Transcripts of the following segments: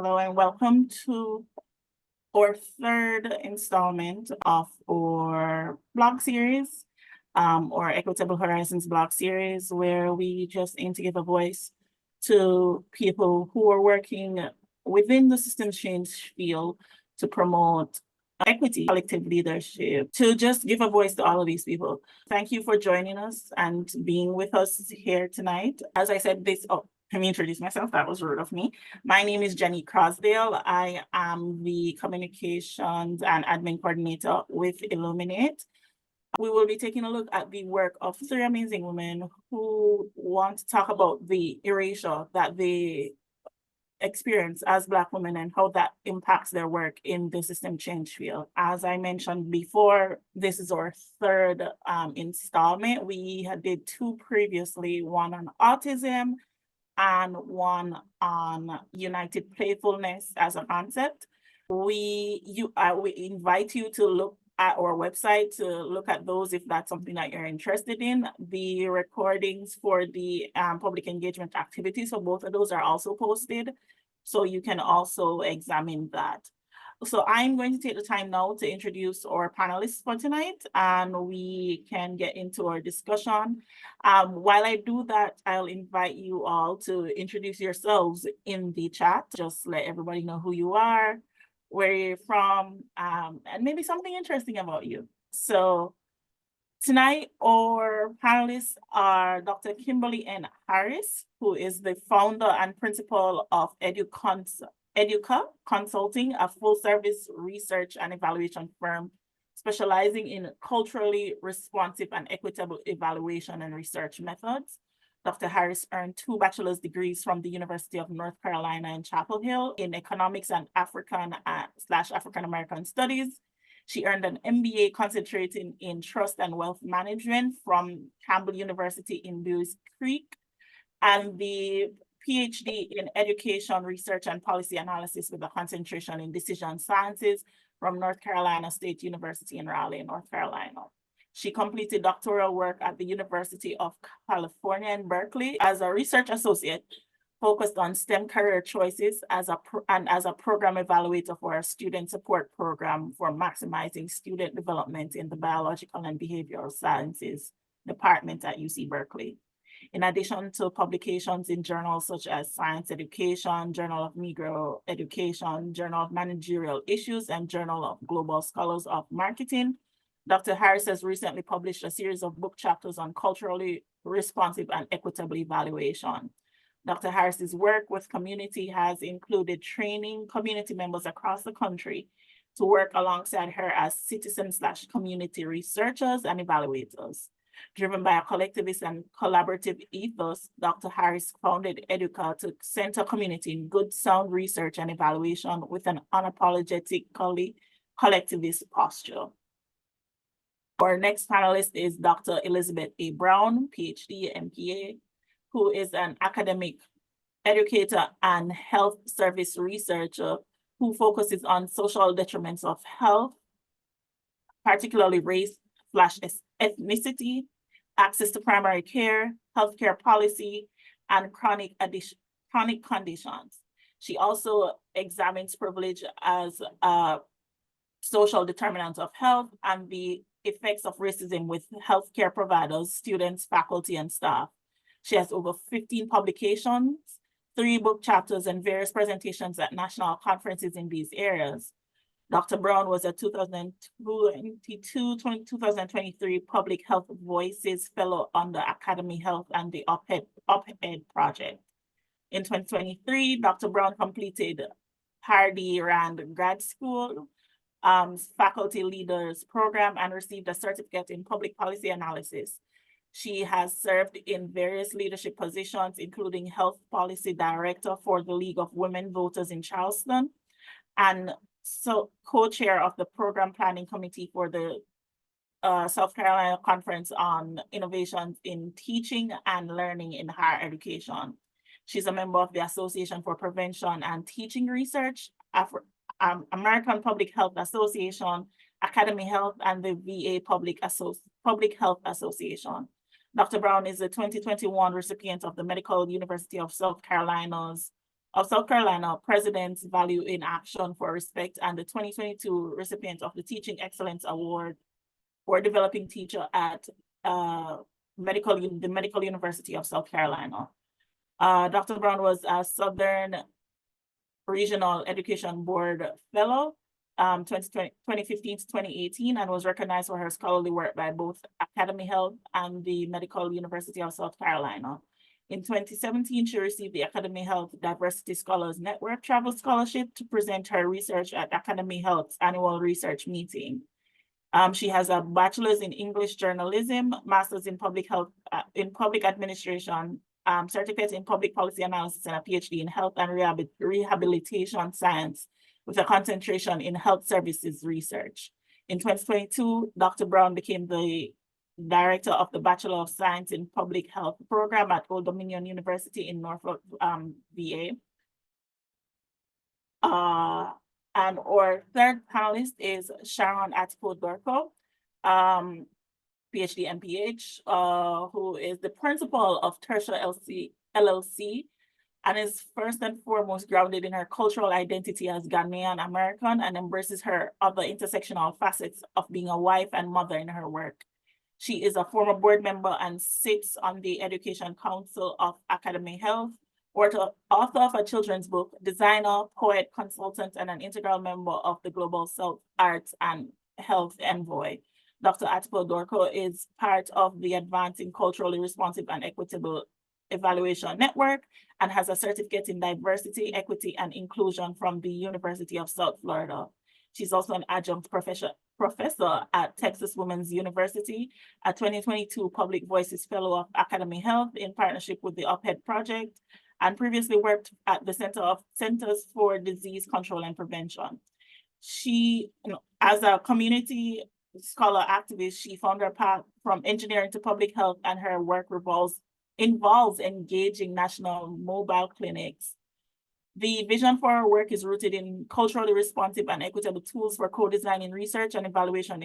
Hello and welcome to our third installment of our blog series, or Equitable Horizons blog series, where we just aim to give a voice to people who are working within the systems change field to promote equity, collective leadership, to just give a voice to all of these people. Thank you for joining us and being with us here tonight. As I said, let me introduce myself. That was rude of me. My name is Jenny Crosdale. I am the communications and admin coordinator with Illuminate. We will be taking a look at the work of three amazing women who want to talk about the erasure that they experience as Black women and how that impacts their work in the system change field. As I mentioned before, this is our third installment. We did two previously, one on autism and one on united playfulness as a concept. We invite you to look at our website to look at those if that's something that you're interested in. The recordings for the public engagement activities for both of those are also posted, so you can also examine that. So I'm going to take the time now to introduce our panelists for tonight, and we can get into our discussion. While I do that, I'll invite you all to introduce yourselves in the chat. Just let everybody know who you are, where you're from, and maybe something interesting about you. So tonight, our panelists are Dr. Kimberly Harris, who is the founder and principal of Educa Consulting, a full-service research and evaluation firm specializing in culturally responsive and equitable evaluation and research methods. Dr. Harris earned 2 bachelor's degrees from the University of North Carolina in Chapel Hill in economics and African-American studies. She earned an MBA concentrating in trust and wealth management from Campbell University in Lewis Creek, and the PhD in education, research, and policy analysis with a concentration in decision sciences from North Carolina State University in Raleigh, North Carolina. She completed doctoral work at the University of California in Berkeley as a research associate focused on STEM career choices as a program evaluator for a student support program for maximizing student development in the biological and behavioral sciences department at UC Berkeley. In addition to publications in journals such as Science Education, Journal of Negro Education, Journal of Managerial Issues, and Journal of Global Scholars of Marketing, Dr. Harris has recently published a series of book chapters on culturally responsive and equitable evaluation. Dr. Harris's work with community has included training community members across the country to work alongside her as citizen/community researchers and evaluators. Driven by a collectivist and collaborative ethos, Dr. Harris founded Educa to center community in good, sound research and evaluation with an unapologetically collectivist posture. Our next panelist is Dr. Elizabeth A. Brown, PhD, MPA, who is an academic educator and health service researcher who focuses on social detriments of health, particularly race/ethnicity, access to primary care, healthcare policy, and chronic conditions. She also examines privilege as a social determinant of health and the effects of racism with healthcare providers, students, faculty, and staff. She has over 15 publications, 3 book chapters, and various presentations at national conferences in these areas. Dr. Brown was a 2022-2023 Public Health Voices Fellow under Academy Health and the Op-Ed Project. In 2023, Dr. Brown completed Pardee Rand Grad School Faculty Leaders Program and received a certificate in Public Policy Analysis. She has served in various leadership positions, including Health Policy Director for the League of Women Voters in Charleston, and co-chair of the Program Planning Committee for the South Carolina Conference on Innovations in Teaching and Learning in Higher Education. She's a member of the Association for Prevention and Teaching Research, American Public Health Association, Academy Health, and the VA Public Health Association. Dr. Brown is a 2021 recipient of the Medical University of South Carolina's of South Carolina, President's Value in Action for Respect, and the 2022 recipient of the Teaching Excellence Award for Developing Teacher at the Medical University of South Carolina. Dr. Brown was a Southern Regional Education Board Fellow 2015 to 2018, and was recognized for her scholarly work by both Academy Health and the Medical University of South Carolina. In 2017, she received the Academy Health Diversity Scholars Network Travel Scholarship to present her research at Academy Health's annual research meeting. She has a bachelor's in English journalism, master's in public health, in public administration, certificate in public policy analysis, and a PhD in health and rehabilitation science with a concentration in health services research. In 2022, Dr. Brown became the director of the Bachelor of Science in Public Health program at Old Dominion University in Norfolk, VA. And our third panelist is Sharon Attipoe-Dorcoo, PhD MPH, who is the principal of Tertia LLC, and is first and foremost grounded in her cultural identity as Ghanaian American and embraces her other intersectional facets of being a wife and mother in her work. She is a former board member and sits on the Education Council of Academy Health, author of a children's book, designer, poet, consultant, and an integral member of the Global South Arts and Health Envoy. Dr. Attipoe-Dorcoo is part of the Advancing Culturally Responsive and Equitable Evaluation Network and has a certificate in diversity, equity, and inclusion from the University of South Florida. She's also an adjunct professor at Texas Women's University, a 2022 Public Voices Fellow of Academy Health in partnership with the UpHead Project, and previously worked at the Centers for Disease Control and Prevention. She, as a community scholar activist, she found her path from engineering to public health, and her work involves engaging national mobile clinics. The vision for our work is rooted in culturally responsive and equitable tools for co-designing research and evaluation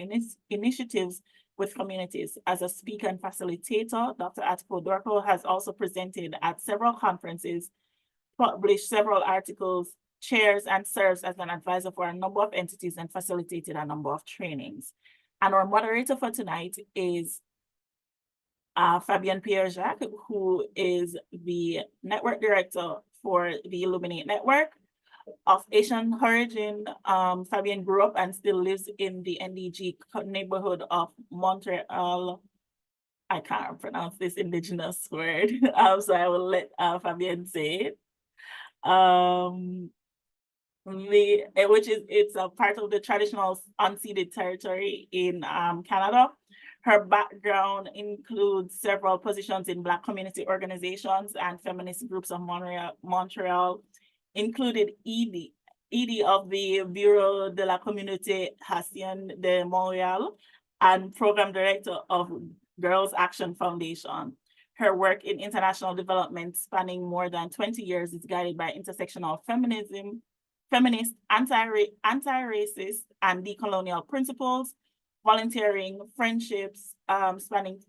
initiatives with communities. As a speaker and facilitator, Dr. Attipoe-Dorcoo has also presented at several conferences, published several articles, chairs, and serves as an advisor for a number of entities and facilitated a number of trainings. And our moderator for tonight is Fabienne Pierre-Jacques, who is the network director for the Illuminate Network. Of Asian origin, Fabienne grew up and still lives in the NDG neighborhood of Montreal. I can't pronounce this indigenous word, so I will let Fabienne say it. It's a part of the traditional unceded territory in Canada. Her background includes several positions in Black community organizations and feminist groups of Montreal, included ED of the Bureau de la Communauté Haitienne de Montréal and program director of Girls Action Foundation. Her work in international development spanning more than 20 years is guided by intersectional feminism, feminist, anti-racist, and decolonial principles, volunteering, friendships spanning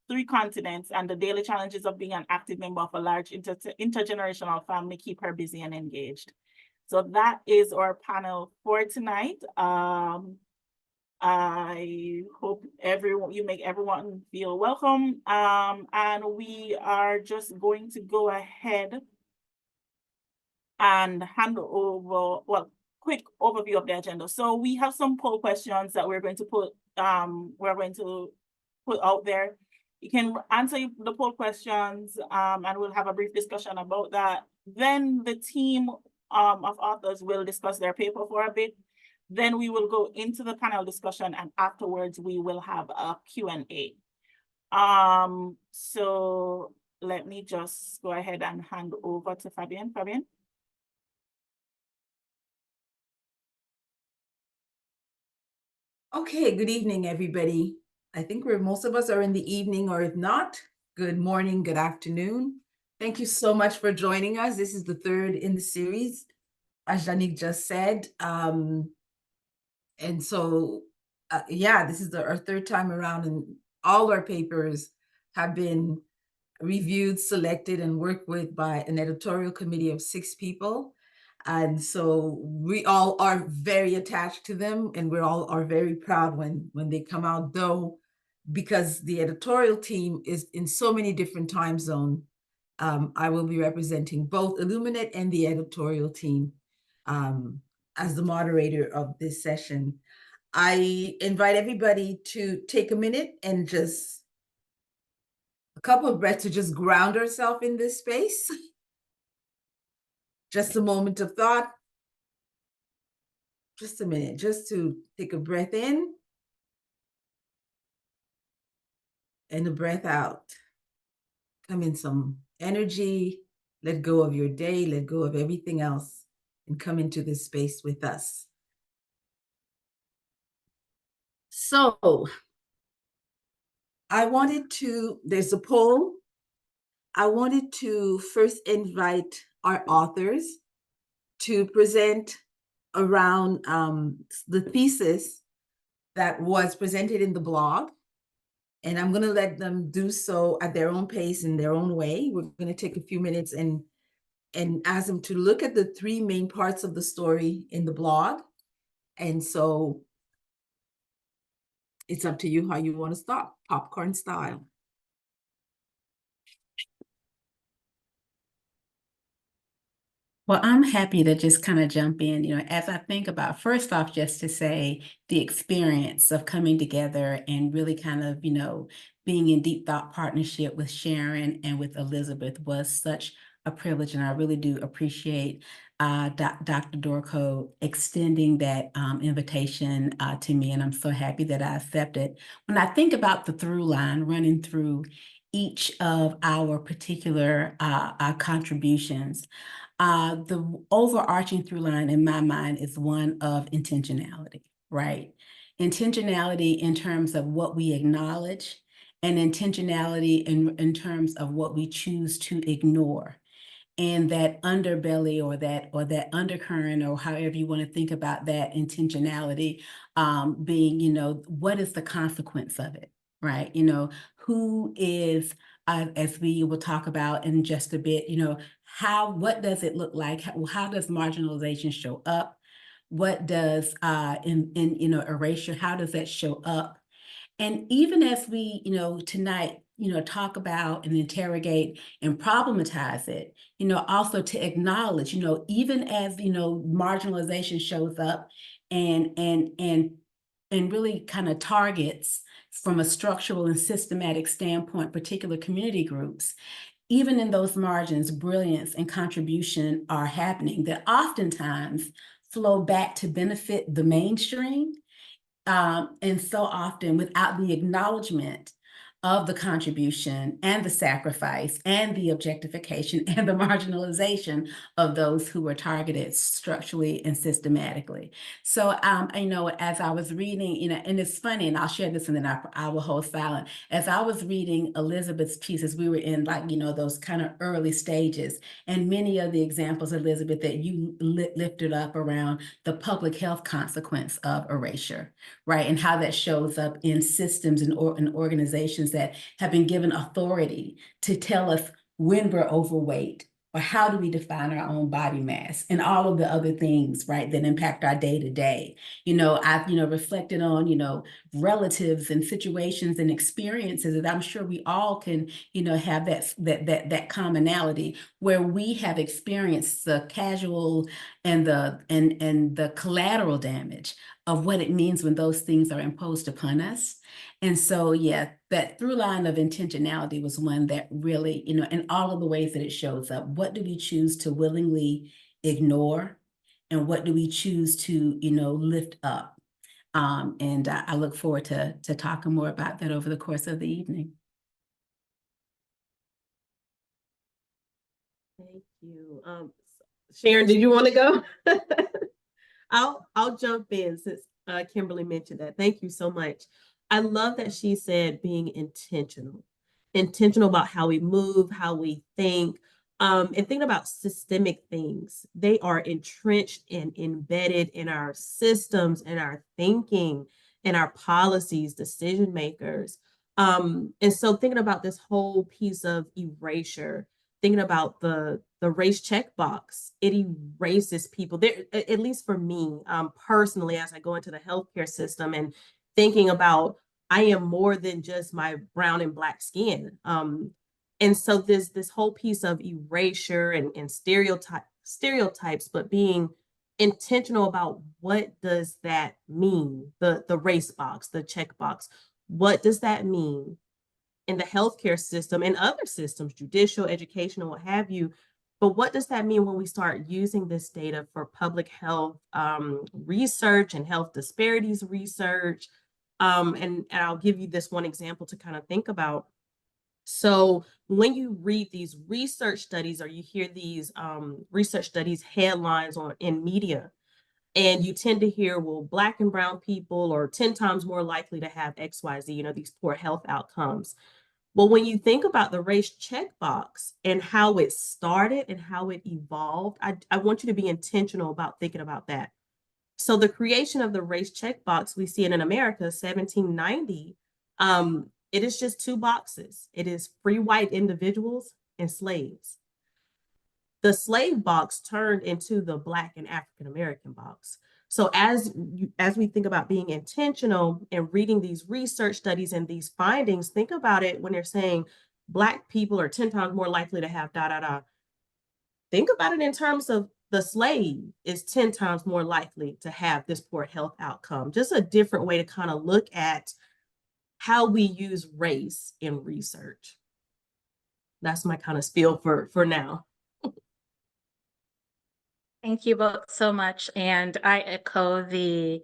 3 continents, and the daily challenges of being an active member of a large intergenerational family keep her busy and engaged. So that is our panel for tonight. I hope you make everyone feel welcome. And we are just going to go ahead and hand over, quick overview of the agenda. So we have some poll questions that we're going to put out there. You can answer the poll questions, and we'll have a brief discussion about that. Then the team of authors will discuss their paper for a bit. Then we will go into the panel discussion, and afterwards we will have a Q&A. So let me just go ahead and hand over to Fabienne. Fabienne? Okay, good evening, everybody. I think most of us are in the evening, or if not, good morning, good afternoon. Thank you so much for joining us. This is the 3rd in the series, as Janique just said. And so, yeah, this is our 3rd time around, and all our papers have been reviewed, selected, and worked with by an editorial committee of 6 people. And so we all are very attached to them, and we all are very proud when they come out, though, because the editorial team is in so many different time zones. I will be representing both Illuminate and the editorial team as the moderator of this session. I invite everybody to take a minute and just a couple of breaths to just ground ourselves in this space. Just a moment of thought. Just a minute, just to take a breath in and a breath out. Come in some energy, let go of your day, let go of everything else, and come into this space with us. So, there's a poll. I wanted to first invite our authors to present around the thesis that was presented in the blog. And I'm going to let them do so at their own pace, in their own way. We're going to take a few minutes and ask them to look at the 3 main parts of the story in the blog. And so it's up to you how you want to start, popcorn style. Well, I'm happy to just kind of jump in, as I think about, first off, just to say the experience of coming together and really kind of, being in deep thought partnership with Sharon and with Elizabeth was such a privilege. And I really do appreciate Dr. Dorcoo extending that invitation to me. And I'm so happy that I accepted. When I think about the through line running through each of our particular contributions, the overarching through line in my mind is one of intentionality, right? Intentionality in terms of what we acknowledge, and intentionality in terms of what we choose to ignore. And that underbelly or that undercurrent, or however you want to think about that intentionality, being, what is the consequence of it, right? Who is, as we will talk about in just a bit, what does it look like? How does marginalization show up? What does in erasure, how does that show up? And even as we, tonight, talk about and interrogate and problematize it, also to acknowledge, even as, marginalization shows up and really kind of targets from a structural and systematic standpoint, particular community groups, even in those margins, brilliance and contribution are happening that oftentimes flow back to benefit the mainstream. And so often without the acknowledgement of the contribution and the sacrifice and the objectification and the marginalization of those who were targeted structurally and systematically. So, as I was reading, and it's funny, and I'll share this and then I will hold silent. As I was reading Elizabeth's pieces, we were in those kind of early stages, and many of the examples, Elizabeth, that you lifted up around the public health consequence of erasure, right? And how that shows up in systems and organizations that have been given authority to tell us when we're overweight, or how do we define our own body mass, and all of the other things, right, that impact our day to day. I've, reflected on, relatives and situations and experiences that I'm sure we all can, have that commonality, where we have experienced the casual and the collateral damage of what it means when those things are imposed upon us. And so, yeah, that through line of intentionality was one that really, in all of the ways that it shows up, what do we choose to willingly ignore? And what do we choose to, lift up? And I look forward to talking more about that over the course of the evening. Thank you. Sharon, did you want to go? I'll jump in since Kimberly mentioned that. Thank you so much. I love that she said being intentional about how we move, how we think, and thinking about systemic things. They are entrenched and embedded in our systems, in our thinking, in our policies, decision makers. And so thinking about this whole piece of erasure, thinking about the race checkbox, it erases people. There, at least for me, personally, as I go into the healthcare system and thinking about I am more than just my brown and black skin. And so this whole piece of erasure and stereotypes, but being intentional about what does that mean? The race box, the check box. What does that mean in the healthcare system and other systems, judicial, educational, what have you? But what does that mean when we start using this data for public health research and health disparities research? And I'll give you this one example to kind of think about. So when you read these research studies or you hear these research studies headlines in media, and you tend to hear, well, Black and brown people are 10 times more likely to have XYZ, these poor health outcomes. Well, when you think about the race checkbox and how it started and how it evolved, I want you to be intentional about thinking about that. So the creation of the race checkbox, we see it in America, 1790. It is just two boxes. It is free white individuals and slaves. The slave box turned into the Black and African American box. So as we think about being intentional and reading these research studies and these findings, think about it when they're saying Black people are 10 times more likely to have da, da, da. Think about it in terms of the slave is 10 times more likely to have this poor health outcome. Just a different way to kind of look at how we use race in research. That's my kind of spiel for now. Thank you both so much. And I echo the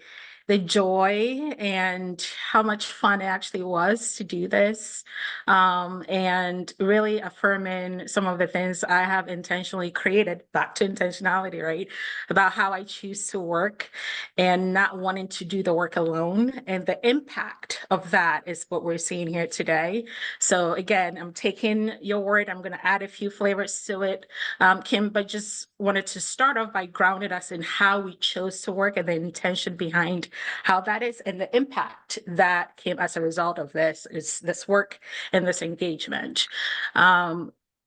joy and how much fun it actually was to do this, and really affirming some of the things I have intentionally created, back to intentionality, right? About how I choose to work and not wanting to do the work alone. And the impact of that is what we're seeing here today. So again, I'm taking your word. I'm going to add a few flavors to it, Kim, but just wanted to start off by grounding us in how we chose to work and the intention behind how that is and the impact that came as a result of this work and this engagement.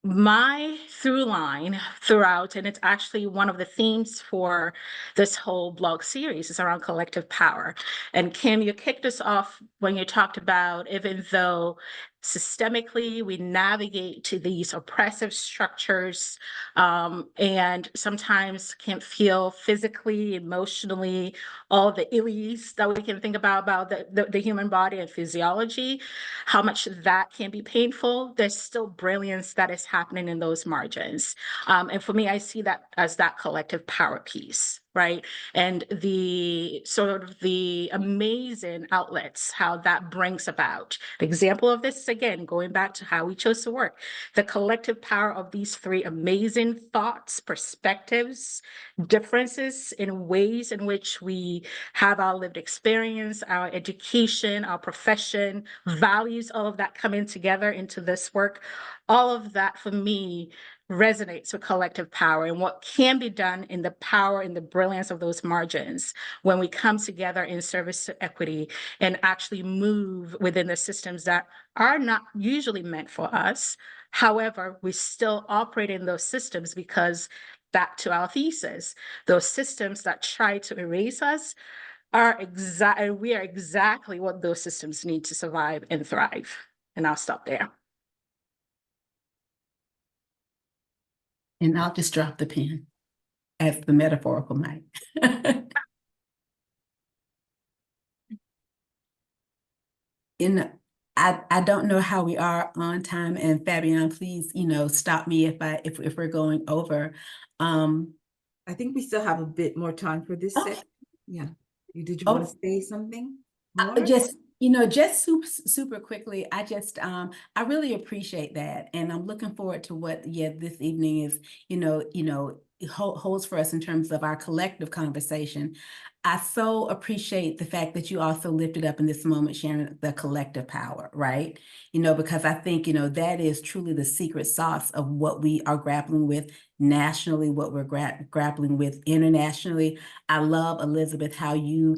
My through line throughout, and it's actually one of the themes for this whole blog series, is around collective power. And Kim, you kicked us off when you talked about, even though systemically we navigate to these oppressive structures, and sometimes can feel physically, emotionally, all the illies that we can think about the human body and physiology, how much that can be painful. There's still brilliance that is happening in those margins. And for me, I see that as that collective power piece, right? And the sort of the amazing outlets, how that brings about. An example of this, again, going back to how we chose to work, the collective power of these three amazing thoughts, perspectives, differences in ways in which we have our lived experience, our education, our profession, values, all of that coming together into this work. All of that for me resonates with collective power and what can be done in the power and the brilliance of those margins when we come together in service to equity and actually move within the systems that are not usually meant for us. However, we still operate in those systems because, back to our thesis, those systems that try to erase us we are exactly what those systems need to survive and thrive. And I'll stop there. And I'll just drop the pen, as the metaphorical might. I don't know how we are on time, and Fabian, please, stop me if we're going over. I think we still have a bit more time for this set. Yeah. Did you want to say something more? Just super quickly, I really appreciate that. And I'm looking forward to what, this evening is, holds for us in terms of our collective conversation. I so appreciate the fact that you also lifted up in this moment, Sharon, the collective power, right? Because I think, that is truly the secret sauce of what we are grappling with nationally, what we're grappling with internationally. I love, Elizabeth, how you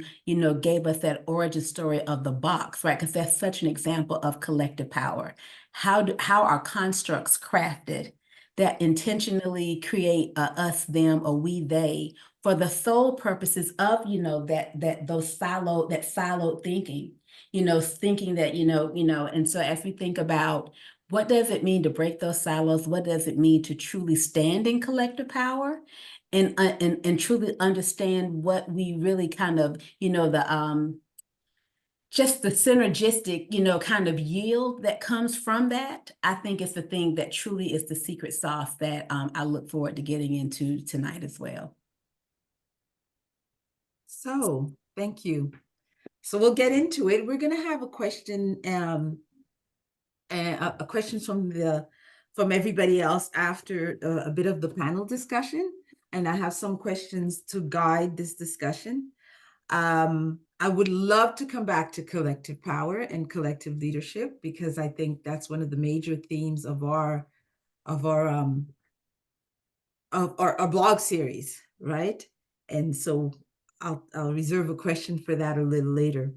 gave us that origin story of the box, right? Because that's such an example of collective power. How are constructs crafted that intentionally create a us, them, or we, they, for the sole purposes of, that siloed thinking, thinking that, and so as we think about what does it mean to break those silos, what does it mean to truly stand in collective power, and truly understand what we really kind of, just the synergistic, kind of yield that comes from that, I think is the thing that truly is the secret sauce that I look forward to getting into tonight as well. So, thank you. So we'll get into it. We're going to have a question, a question from everybody else after a bit of the panel discussion, and I have some questions to guide this discussion. I would love to come back to collective power and collective leadership, because I think that's one of the major themes of our blog series, right? And so I'll reserve a question for that a little later.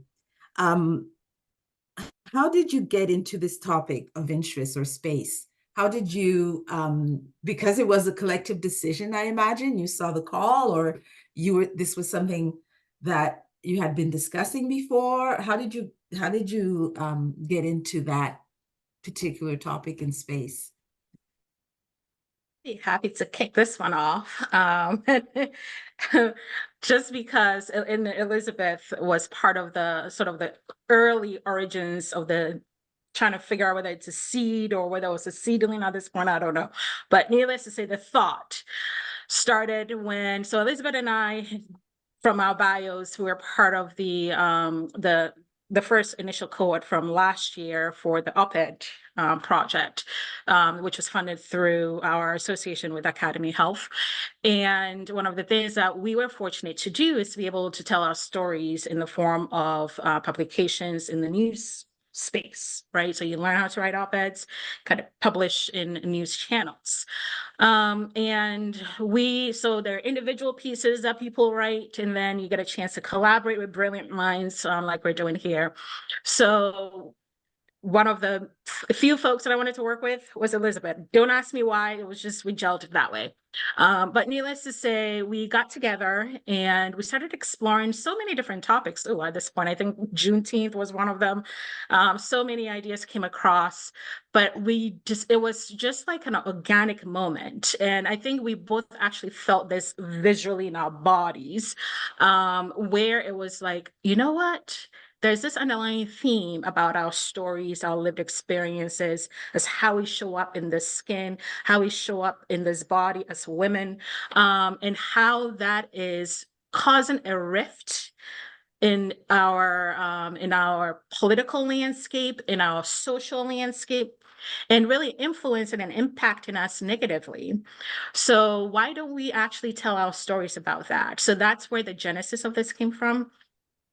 How did you get into this topic of interest or space? How did you, because it was a collective decision, I imagine, you saw the call, or this was something that you had been discussing before? How did you get into that particular topic in space? Be happy to kick this one off. Just because Elizabeth was part of the sort of the early origins of the trying to figure out whether it's a seed or whether it was a seedling at this point, I don't know. But needless to say, the thought started so Elizabeth and I, from our bios, who were part of the first initial cohort from last year for the op-ed project, which was funded through our association with Academy Health. And one of the things that we were fortunate to do is to be able to tell our stories in the form of publications in the news space, right? So you learn how to write op-eds, kind of publish in news channels. And so there are individual pieces that people write, and then you get a chance to collaborate with brilliant minds, like we're doing here. So one of the few folks that I wanted to work with was Elizabeth. Don't ask me why, it was just, we gelled that way. But needless to say, we got together and we started exploring so many different topics. Oh, at this point, I think Juneteenth was one of them. So many ideas came across, but it was just like an organic moment. And I think we both actually felt this visually in our bodies, where it was like, you know what? There's this underlying theme about our stories, our lived experiences, as how we show up in this skin, how we show up in this body as women, and how that is causing a rift in our political landscape, in our social landscape, and really influencing and impacting us negatively. So why don't we actually tell our stories about that? So that's where the genesis of this came from.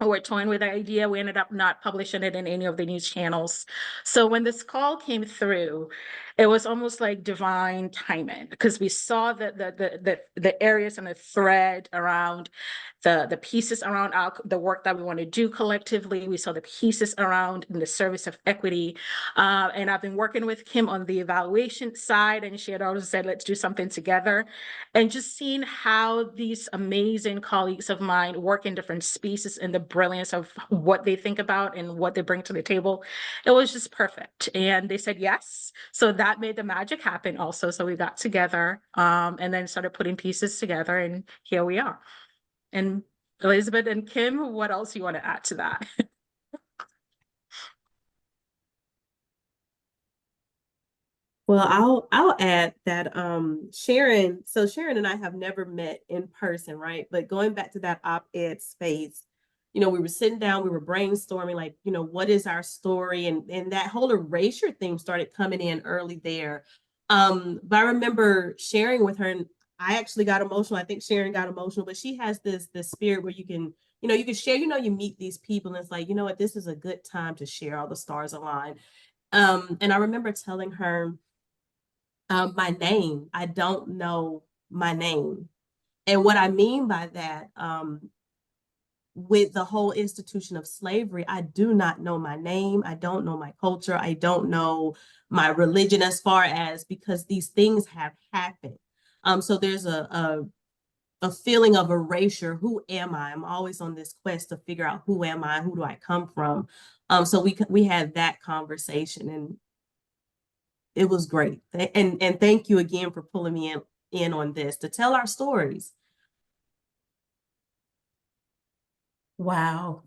We're toying with the idea. We ended up not publishing it in any of the news channels. So when this call came through, it was almost like divine timing, because we saw the areas and the thread around the pieces around the work that we want to do collectively. We saw the pieces around in the service of equity. And I've been working with Kim on the evaluation side, and she had always said, let's do something together. And just seeing how these amazing colleagues of mine work in different spaces and the brilliance of what they think about and what they bring to the table, it was just perfect. And they said yes. So that made the magic happen also. So we got together and then started putting pieces together, and here we are. And Elizabeth and Kim, what else you want to add to that? Well, I'll add that Sharon and I have never met in person, right? But going back to that op-ed space, we were sitting down, we were brainstorming, like, what is our story? And that whole erasure theme started coming in early there. But I remember sharing with her, and I actually got emotional. I think Sharon got emotional, but she has this spirit where you can, you can share, you meet these people and it's like, you know what, this is a good time to share, all the stars align. And I remember telling her my name. I don't know my name. And what I mean by that, with the whole institution of slavery, I do not know my name. I don't know my culture. I don't know my religion as far as, because these things have happened. So there's a feeling of erasure. Who am I? I'm always on this quest to figure out who am I? Who do I come from? So we had that conversation and it was great. And thank you again for pulling me in on this to tell our stories. Wow.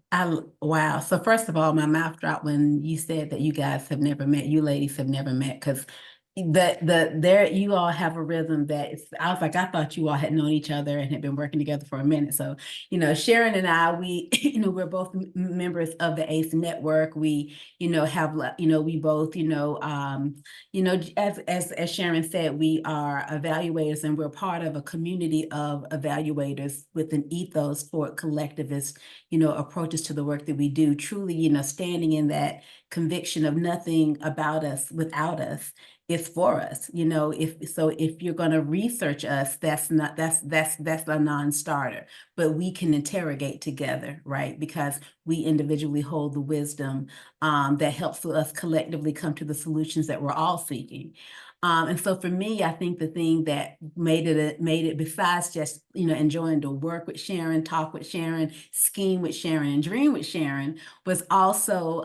Wow. So first of all, my mouth dropped when you said that you guys have never met, you ladies have never met, because there you all have a rhythm that I was like, I thought you all had known each other and had been working together for a minute. So, Sharon and I, we, we're both members of the ACE network. We, have, we both, as Sharon said, we are evaluators and we're part of a community of evaluators with an ethos for collectivist, approaches to the work that we do, truly, standing in that conviction of nothing about us without us is for us. If you're going to research us, that's a non-starter, but we can interrogate together, right? Because we individually hold the wisdom that helps us collectively come to the solutions that we're all seeking. And so for me, I think the thing that made it besides just, enjoying to work with Sharon, talk with Sharon, scheme with Sharon, and dream with Sharon was also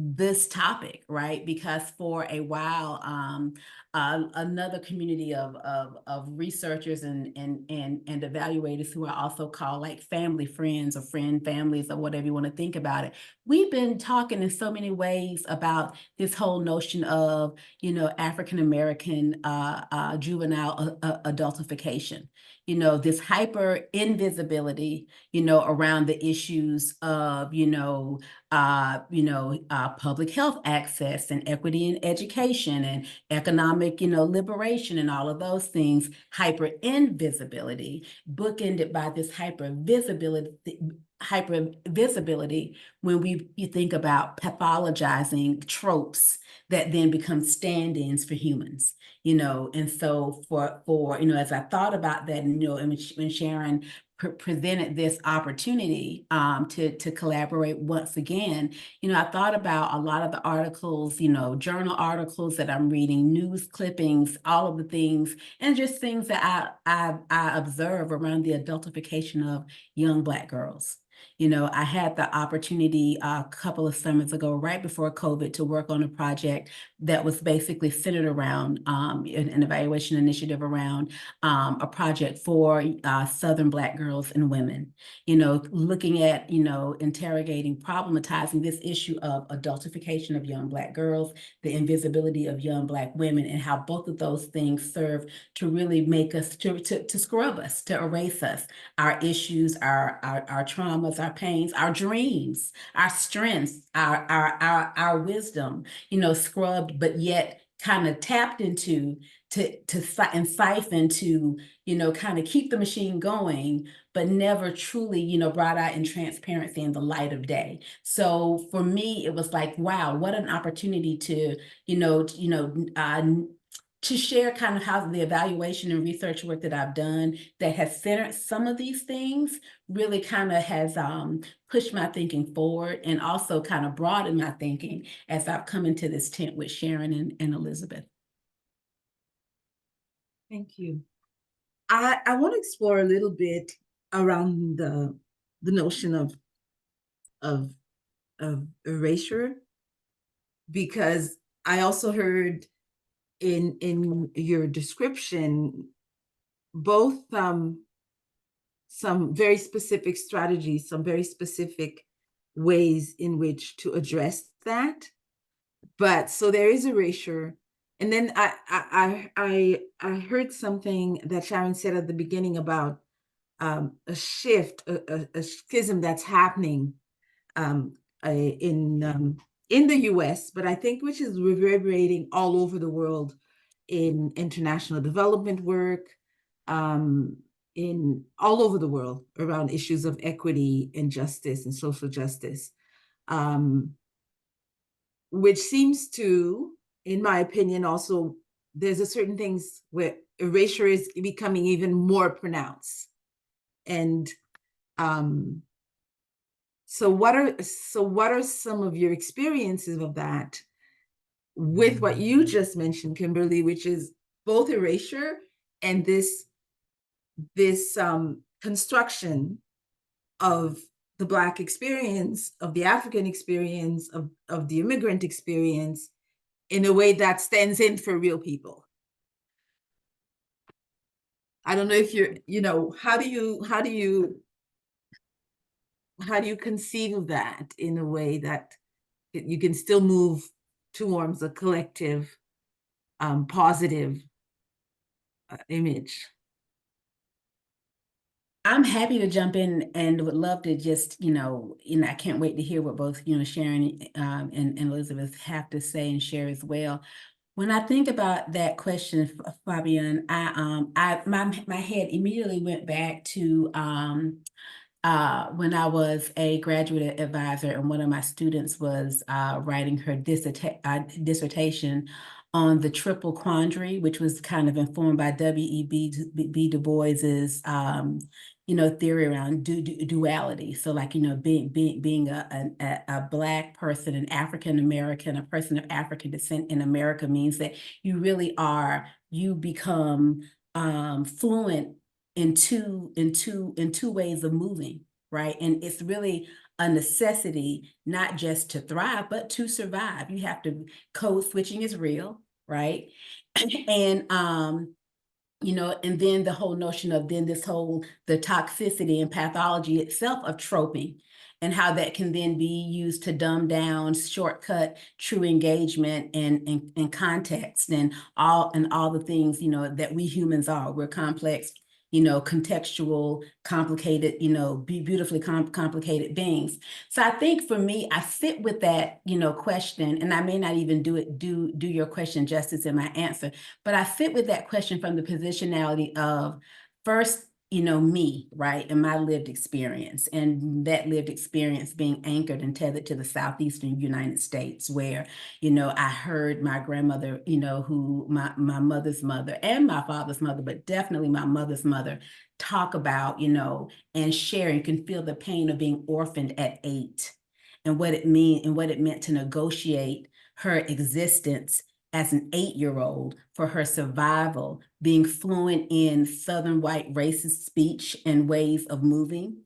this topic, right? Because for a while, another community of researchers and evaluators who are also called like family friends or friend families or whatever you want to think about it. We've been talking in so many ways about this whole notion of, African American juvenile adultification. This hyper invisibility, around the issues of, public health access and equity in education and economic, liberation and all of those things, hyper invisibility, bookended by this hyper visibility when you think about pathologizing tropes that then become stand-ins for humans, and so for as I thought about that, and when Sharon presented this opportunity to collaborate once again, I thought about a lot of the articles, journal articles that I'm reading, news clippings, all of the things, and just things that I observe around the adultification of young Black girls. I had the opportunity a couple of summers ago, right before COVID, to work on a project that was basically centered around an evaluation initiative around a project for Southern Black girls and women, looking at, interrogating, problematizing this issue of adultification of young Black girls, the invisibility of young Black women, and how both of those things serve to really make us, to scrub us, to erase us, our issues, our traumas, our pains, our dreams, our strengths, our wisdom, scrubbed, but yet kind of tapped into and siphoned to, kind of keep the machine going, but never truly, brought out in transparency in the light of day. So for me, it was like, wow, what an opportunity to, to share kind of how the evaluation and research work that I've done that has centered some of these things really kind of has pushed my thinking forward and also kind of broadened my thinking as I've come into this tent with Sharon and Elizabeth. Thank you. I want to explore a little bit around the notion of erasure, because I also heard in your description both some very specific strategies, some very specific ways in which to address that. But so there is erasure. And then I heard something that Sharon said at the beginning about a shift, a schism that's happening in the US, but I think which is reverberating all over the world in international development work, in all over the world around issues of equity and justice and social justice, which seems to, in my opinion, also, there's a certain things where erasure is becoming even more pronounced. And so what are some of your experiences of that with what you just mentioned, Kimberly, which is both erasure and this construction of the Black experience, of the African experience, of the immigrant experience in a way that stands in for real people? I don't know if how do you conceive of that in a way that you can still move towards a collective, positive image? I'm happy to jump in and would love to just, I can't wait to hear what both, Sharon and Elizabeth have to say and share as well. When I think about that question, Fabian, my head immediately went back to when I was a graduate advisor and one of my students was writing her dissertation on the triple quandary, which was kind of informed by W.E.B. Du Bois's theory around duality. So like, being a Black person, an African American, a person of African descent in America means that you become fluent in two ways of moving, right? And it's really a necessity, not just to thrive, but to survive. You have to, code switching is real, right? And and then the whole notion of the toxicity and pathology itself of troping, and how that can then be used to dumb down, shortcut true engagement and context and all the things, that we humans are. We're complex, contextual, complicated, beautifully complicated beings. So I think for me, I sit with that, question, and I may not even do your question justice in my answer, but I sit with that question from the positionality of first, me, right, and my lived experience, and that lived experience being anchored and tethered to the Southeastern United States, where, I heard my grandmother, who my mother's mother and my father's mother, but definitely my mother's mother, talk about, and share. You can feel the pain of being orphaned at 8 and what it meant to negotiate her existence as an 8-year-old for her survival, being fluent in Southern white racist speech and ways of moving,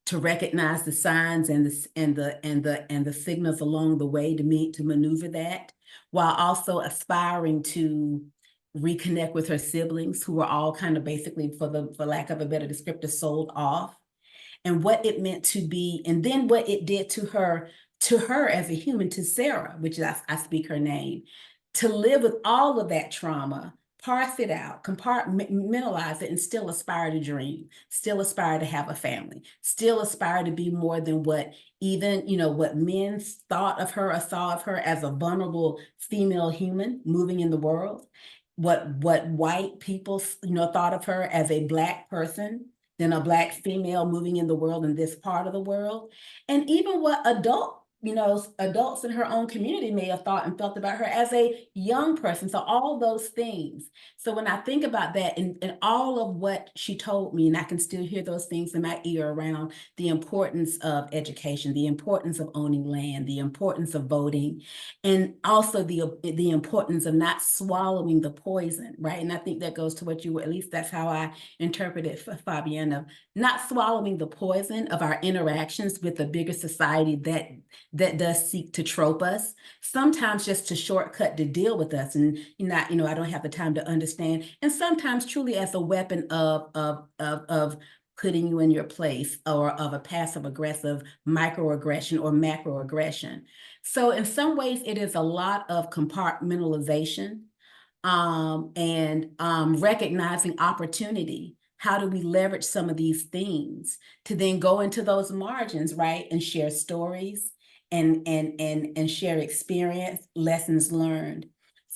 to recognize the signs and the signals along the way to maneuver that, while also aspiring to reconnect with her siblings, who were all kind of basically, for lack of a better descriptor, sold off, and what it meant to be, and then what it did to her as a human, to Sarah, which I speak her name, to live with all of that trauma, parse it out, compartmentalize it, and still aspire to dream, still aspire to have a family, still aspire to be more than what even, what men thought of her or saw of her as a vulnerable female human moving in the world, what white people, thought of her as a Black person, then a Black female moving in the world in this part of the world, and even what adults in her own community may have thought and felt about her as a young person. So all those things. So when I think about that and all of what she told me, and I can still hear those things in my ear around the importance of education, the importance of owning land, the importance of voting, and also the importance of not swallowing the poison, right? And I think that goes to what at least that's how I interpret it, Fabienne, of not swallowing the poison of our interactions with the bigger society that does seek to trope us, sometimes just to shortcut to deal with us, and I don't have the time to understand, and sometimes truly as a weapon of putting you in your place, or of a passive aggressive microaggression or macroaggression. So in some ways, it is a lot of compartmentalization and recognizing opportunity. How do we leverage some of these things to then go into those margins, right, and share stories and share experience, lessons learned.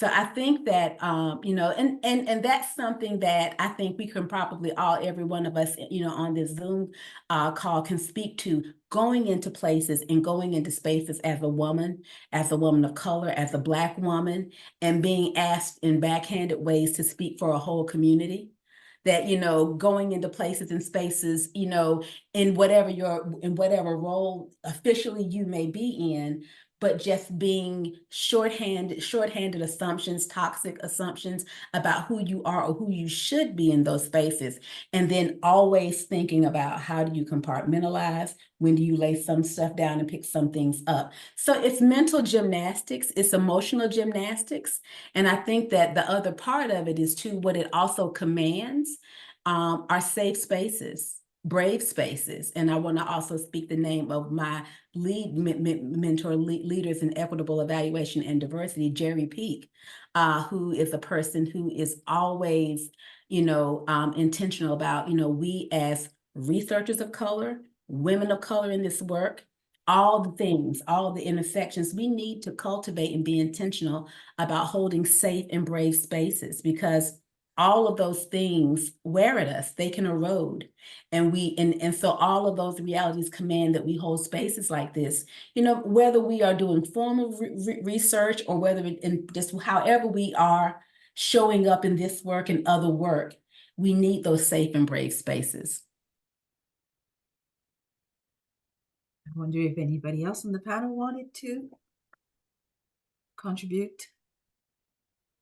So I think that, you know, and that's something that I think we can probably every one of us, you know, on this Zoom call can speak to, going into places and going into spaces as a woman of color, as a Black woman, and being asked in backhanded ways to speak for a whole community. That, you know, going into places and spaces, you know, in whatever role officially you may be in, but just being shorthanded assumptions, toxic assumptions about who you are or who you should be in those spaces. And then always thinking about, how do you compartmentalize? When do you lay some stuff down and pick some things up? So it's mental gymnastics, it's emotional gymnastics. And I think that the other part of it is too, what it also commands are safe spaces, brave spaces. And I want to also speak the name of my mentor leaders in equitable evaluation and diversity, Jerry Peak, who is a person who is always, you know, intentional about, you know, we as researchers of color, women of color in this work, all the things, all the intersections, we need to cultivate and be intentional about holding safe and brave spaces, because all of those things wear at us, they can erode. And so all of those realities command that we hold spaces like this, you know, whether we are doing formal research or whether in just however we are showing up in this work and other work, we need those safe and brave spaces. I wonder if anybody else on the panel wanted to contribute.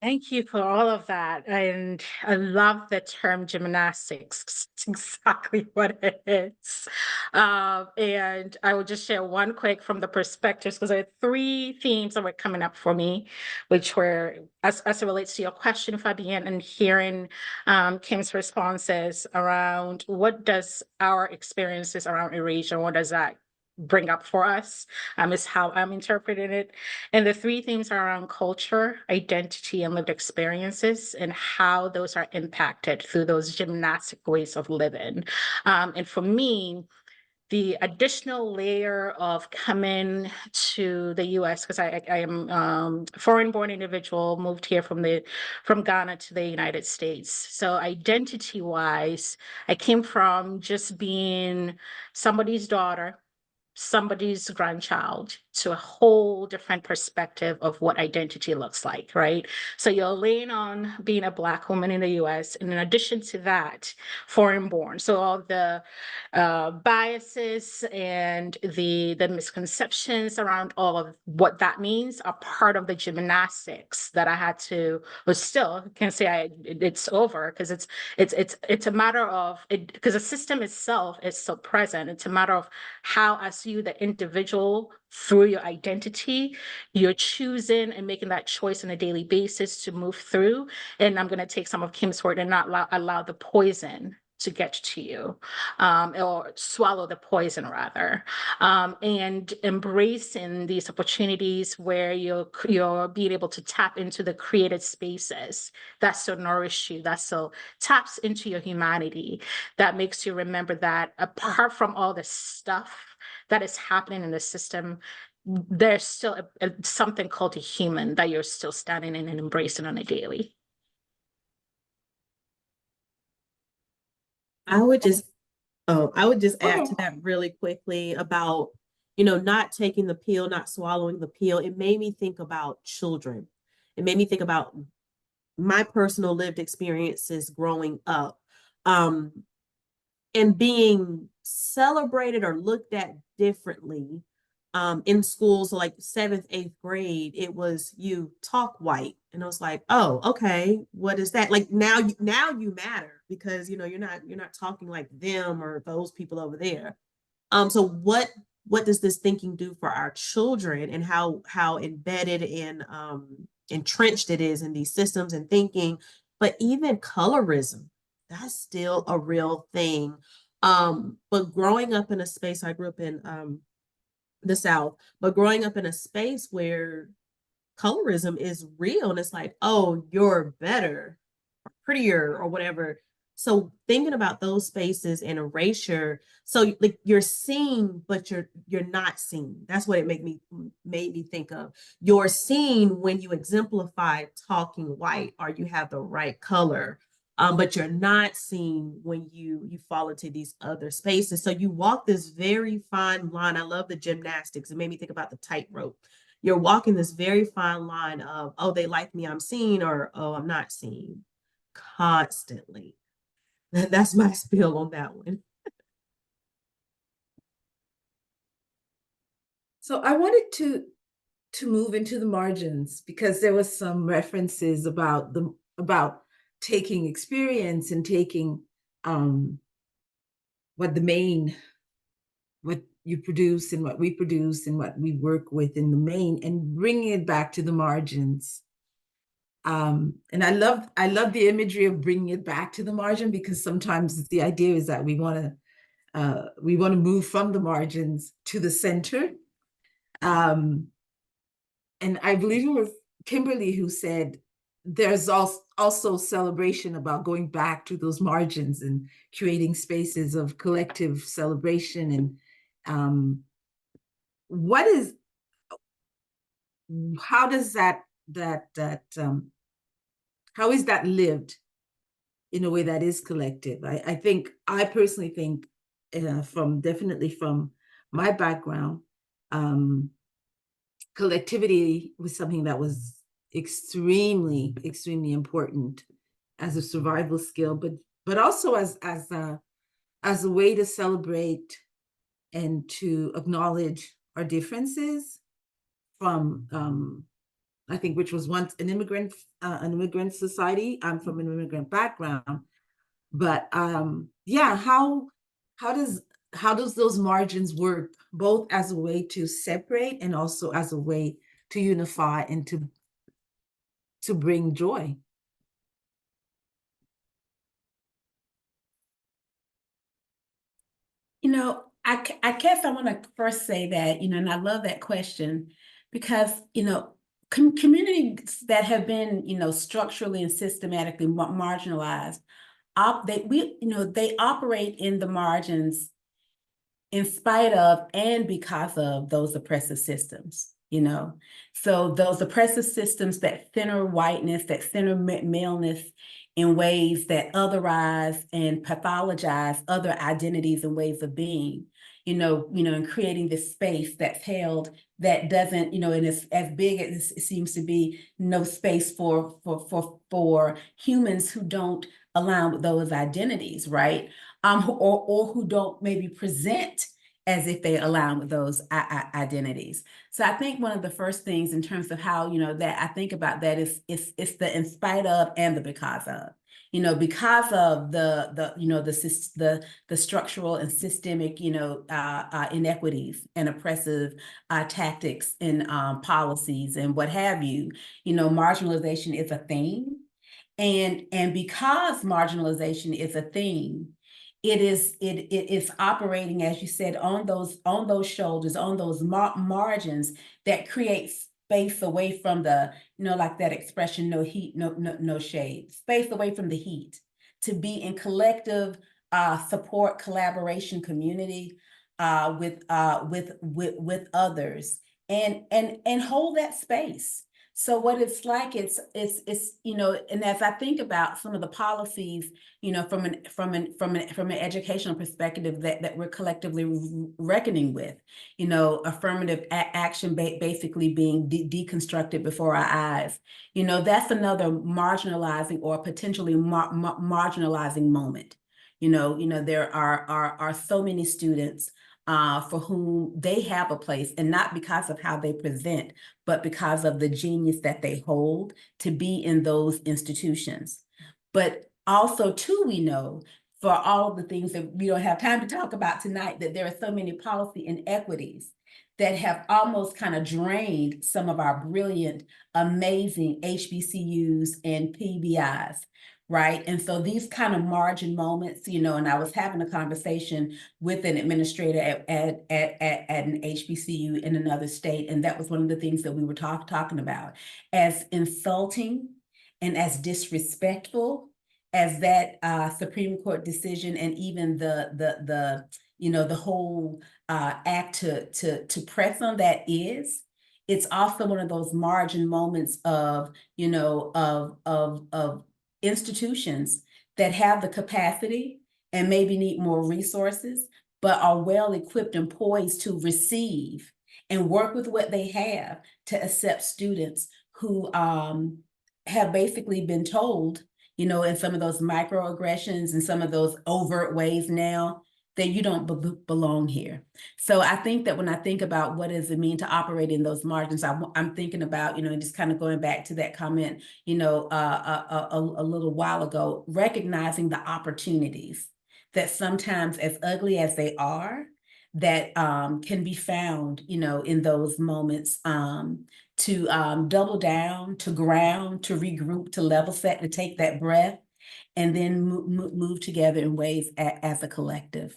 Thank you for all of that. And I love the term gymnastics. It's exactly what it is. And I will just share one quick from the perspectives, because there are three themes that were coming up for me, which were, as it relates to your question, Fabienne, and hearing Kim's responses around what does our experiences around erasure, what does that bring up for us, is how I'm interpreting it. And the three themes are around culture, identity, and lived experiences, and how those are impacted through those gymnastic ways of living. And for me, the additional layer of coming to the US, because I am a foreign-born individual, moved here from Ghana to the United States. So identity-wise, I came from just being somebody's daughter, somebody's grandchild, to a whole different perspective of what identity looks like, right? So you're laying on being a Black woman in the US, and in addition to that, foreign born. So all the biases and the misconceptions around all of what that means are part of the gymnastics that I had to, but still can't say it's over, because it's a matter of it, because the system itself is still present. It's a matter of how, as you, the individual, through your identity, you're choosing and making that choice on a daily basis to move through. And I'm going to take some of Kim's word and not allow the poison to get to you, or swallow the poison rather, and embracing these opportunities where you're being able to tap into the created spaces that still nourish you, that still taps into your humanity, that makes you remember that apart from all the stuff that is happening in the system, there's still something called a human that you're still standing in and embracing on a daily. I would just add to that really quickly about, not taking the pill, not swallowing the pill. It made me think about children. It made me think about my personal lived experiences growing up, and being celebrated or looked at differently in schools. Like 7th, 8th grade, it was, you talk white, and I was like, oh, okay, what is that? Like now you matter, because you're not talking like them or those people over there. So what does this thinking do for our children, and how embedded and entrenched it is in these systems and thinking? But even colorism, that's still a real thing. But growing up in a space, I grew up in the South, but growing up in a space where colorism is real, and it's like, oh, you're better or prettier or whatever. So thinking about those spaces and erasure, so like you're seeing, but you're not seen. That's what it made me think of. You're seen when you exemplify talking white, or you have the right color, but you're not seen when you fall into these other spaces. So you walk this very fine line. I love the gymnastics. It made me think about the tightrope. You're walking this very fine line of, oh, they like me, I'm seen, or oh, I'm not seen, constantly. That's my spiel on that one. So I wanted to move into the margins, because there was some references about taking experience and taking what you produce and what we produce and what we work with in the main, and bringing it back to the margins. And I love the imagery of bringing it back to the margin, because sometimes the idea is that we want to move from the margins to the center. And I believe it was Kimberly who said there's also celebration about going back to those margins and creating spaces of collective celebration. And how does how is that lived in a way that is collective? I personally think, definitely from my background, collectivity was something that was extremely, extremely important as a survival skill, but also as a way to celebrate and to acknowledge our differences from I think, which was once an immigrant society. I'm from an immigrant background, but yeah, how does those margins work, both as a way to separate and also as a way to unify and to bring joy? I guess I want to first say that, and I love that question, because, communities that have been, structurally and systematically marginalized, they operate in the margins in spite of and because of those oppressive systems, So those oppressive systems that center whiteness, that center maleness in ways that otherize and pathologize other identities and ways of being, and creating this space that's held that doesn't, and it's as big as it seems to be, no space for humans who don't align with those identities, right? Or who don't maybe present as if they align with those identities. So I think one of the first things in terms of how, that I think about that is it's the in spite of and the because of. Because of the structural and systemic, inequities and oppressive tactics and policies and what have you, marginalization is a thing. And because marginalization is a thing, it is operating, as you said, on those shoulders, on those margins that create space away from the, like that expression, no heat, no shade, space away from the heat, to be in collective support, collaboration, community with others, and hold that space. So what it's like, it's and as I think about some of the policies, from an educational perspective that we're collectively reckoning with, affirmative action basically being deconstructed before our eyes, that's another marginalizing or potentially marginalizing moment. There are so many students for whom they have a place, and not because of how they present, but because of the genius that they hold to be in those institutions. But also, too, we know, for all of the things that we don't have time to talk about tonight, that there are so many policy inequities that have almost kind of drained some of our brilliant, amazing HBCUs and PBIs. Right. And so these kind of margin moments, and I was having a conversation with an administrator at an HBCU in another state. And that was one of the things that we were talking about, as insulting and as disrespectful as that Supreme Court decision and even the the whole act to press on that is, it's also one of those margin moments of of institutions that have the capacity and maybe need more resources, but are well equipped and poised to receive and work with what they have to accept students who have basically been told, in some of those microaggressions and some of those overt ways now, that you don't belong here. So I think that when I think about what does it mean to operate in those margins, I'm thinking about, just kind of going back to that comment, a little while ago, recognizing the opportunities that sometimes, as ugly as they are, that can be found, in those moments, to double down, to ground, to regroup, to level set, to take that breath, and then move together in ways as a collective.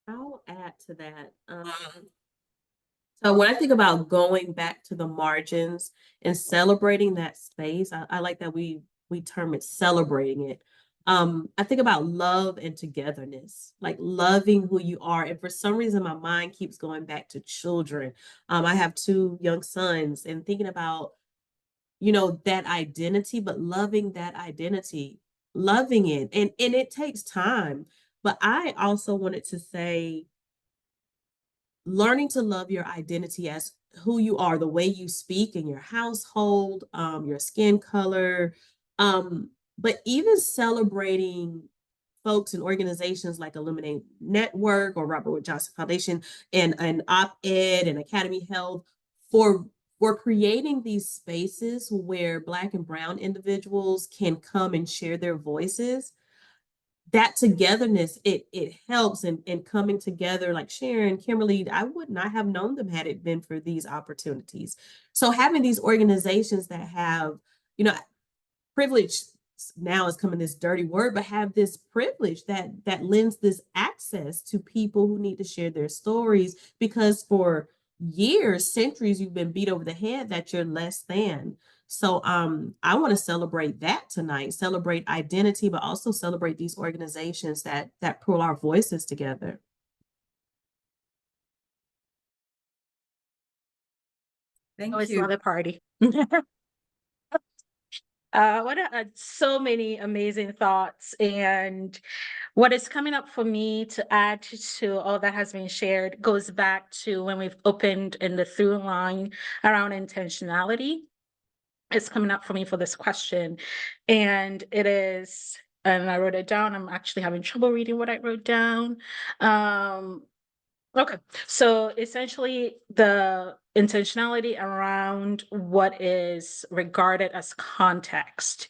I'll add to that. So when I think about going back to the margins and celebrating that space, I like that we term it celebrating it. I think about love and togetherness, like loving who you are. And for some reason, my mind keeps going back to children. I have 2 young sons, and thinking about, that identity, but loving that identity, loving it. And it takes time. But I also wanted to say, learning to love your identity as who you are, the way you speak in your household, your skin color, but even celebrating folks and organizations like Illuminate Network or Robert Wood Johnson Foundation and Op-Ed and Academy Health for creating these spaces where Black and Brown individuals can come and share their voices. That togetherness, it helps in coming together. Like Sharon, Kimberly, I would not have known them had it been for these opportunities. So having these organizations that have, privilege now is coming this dirty word, but have this privilege that lends this access to people who need to share their stories, because for years, centuries, you've been beat over the head that you're less than. So I want to celebrate that tonight, celebrate identity, but also celebrate these organizations that pull our voices together. Thank Always you. love a party. So many amazing thoughts, and what is coming up for me to add to all that has been shared goes back to when we've opened in the through line around intentionality. It's coming up for me for this question, and it is, and I wrote it down. I'm actually having trouble reading what I wrote down. Okay, so essentially the intentionality around what is regarded as context.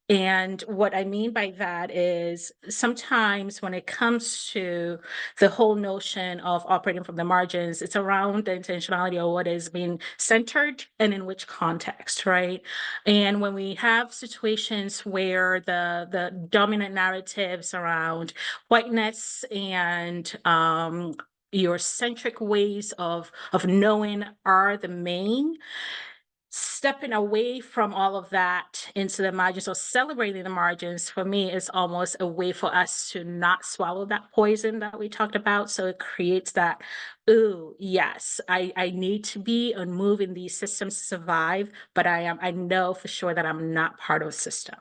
And what I mean by that is sometimes when it comes to the whole notion of operating from the margins, it's around the intentionality of what is being centered and in which context, right? And when we have situations where the dominant narratives around whiteness and your centric ways of knowing are the main, stepping away from all of that into the margins or celebrating the margins for me is almost a way for us to not swallow that poison that we talked about. So it creates that, ooh, yes, I need to be and move in these systems to survive, but I know for sure that I'm not part of a system.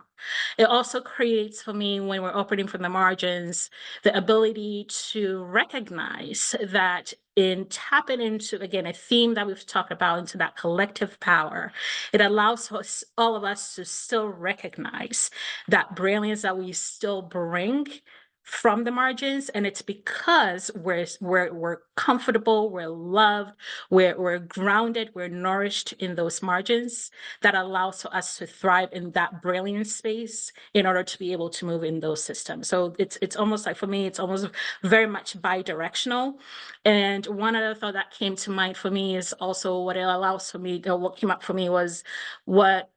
It also creates for me, when we're operating from the margins, the ability to recognize that in tapping into, again, a theme that we've talked about, into that collective power, it allows us, all of us, to still recognize that brilliance that we still bring from the margins. And it's because we're comfortable, we're loved, we're grounded, we're nourished in those margins, that allows for us to thrive in that brilliant space in order to be able to move in those systems. So it's almost like, for me, it's almost very much bi-directional. And one other thought that came to mind for me is also what it allows for me, or what came up for me was what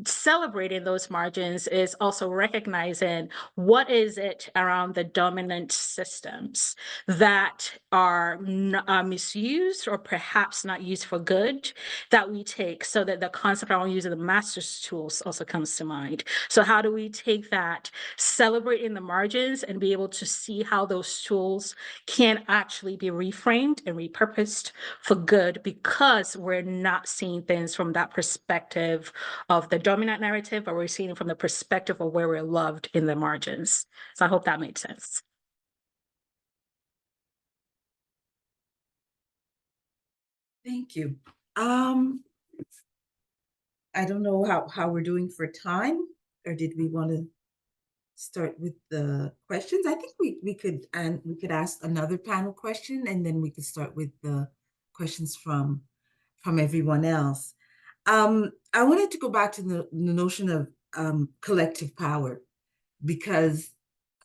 celebrating those margins is also recognizing what is it around the dominant systems that are misused or perhaps not used for good that we take, so that the concept around using the master's tools also comes to mind. So how do we take that, celebrating the margins, and be able to see how those tools can actually be reframed and repurposed for good, because we're not seeing things from that perspective of the dominant narrative, but we're seeing it from the perspective of where we're loved in the margins. So I hope that made sense. Thank you. I don't know how we're doing for time, or did we want to start with the questions? I think we could ask another panel question, and then we could start with the questions from everyone else. I wanted to go back to the notion of collective power, because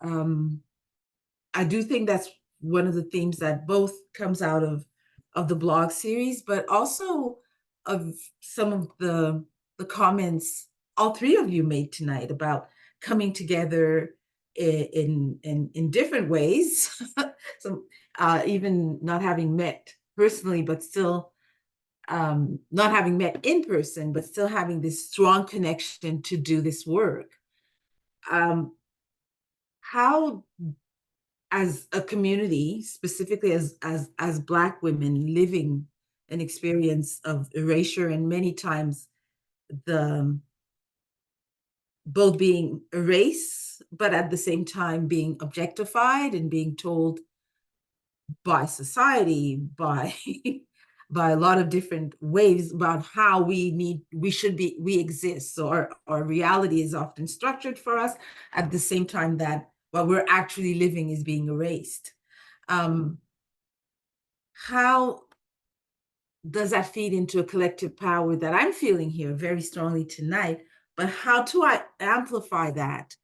I do think that's one of the themes that both comes out of the blog series, but also of some of the comments all three of you made tonight about coming together in different ways. So even not having met personally, but still not having met in person, but still having this strong connection to do this work. How, as a community, specifically as Black women living an experience of erasure, and many times both being erased, but at the same time being objectified and being told by society, by by a lot of different ways about how we exist. So our reality is often structured for us, at the same time that what we're actually living is being erased. How does that feed into a collective power that I'm feeling here very strongly tonight? But how do I amplify that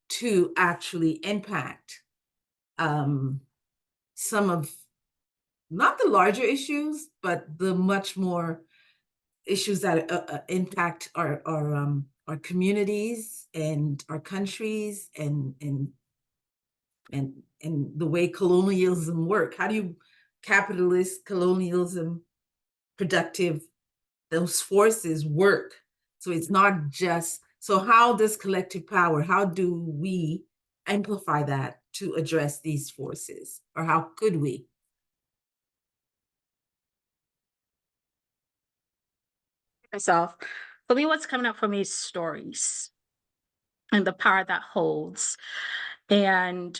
to actually impact some of, not the larger issues, but the much more issues that impact our communities and our countries, and the way colonialism work? How do you capitalist, colonialism, productive, those forces work? So it's not just, so how does collective power, how do we amplify that to address these forces, or how could we? Myself, for me, what's coming up for me is stories and the power that holds. And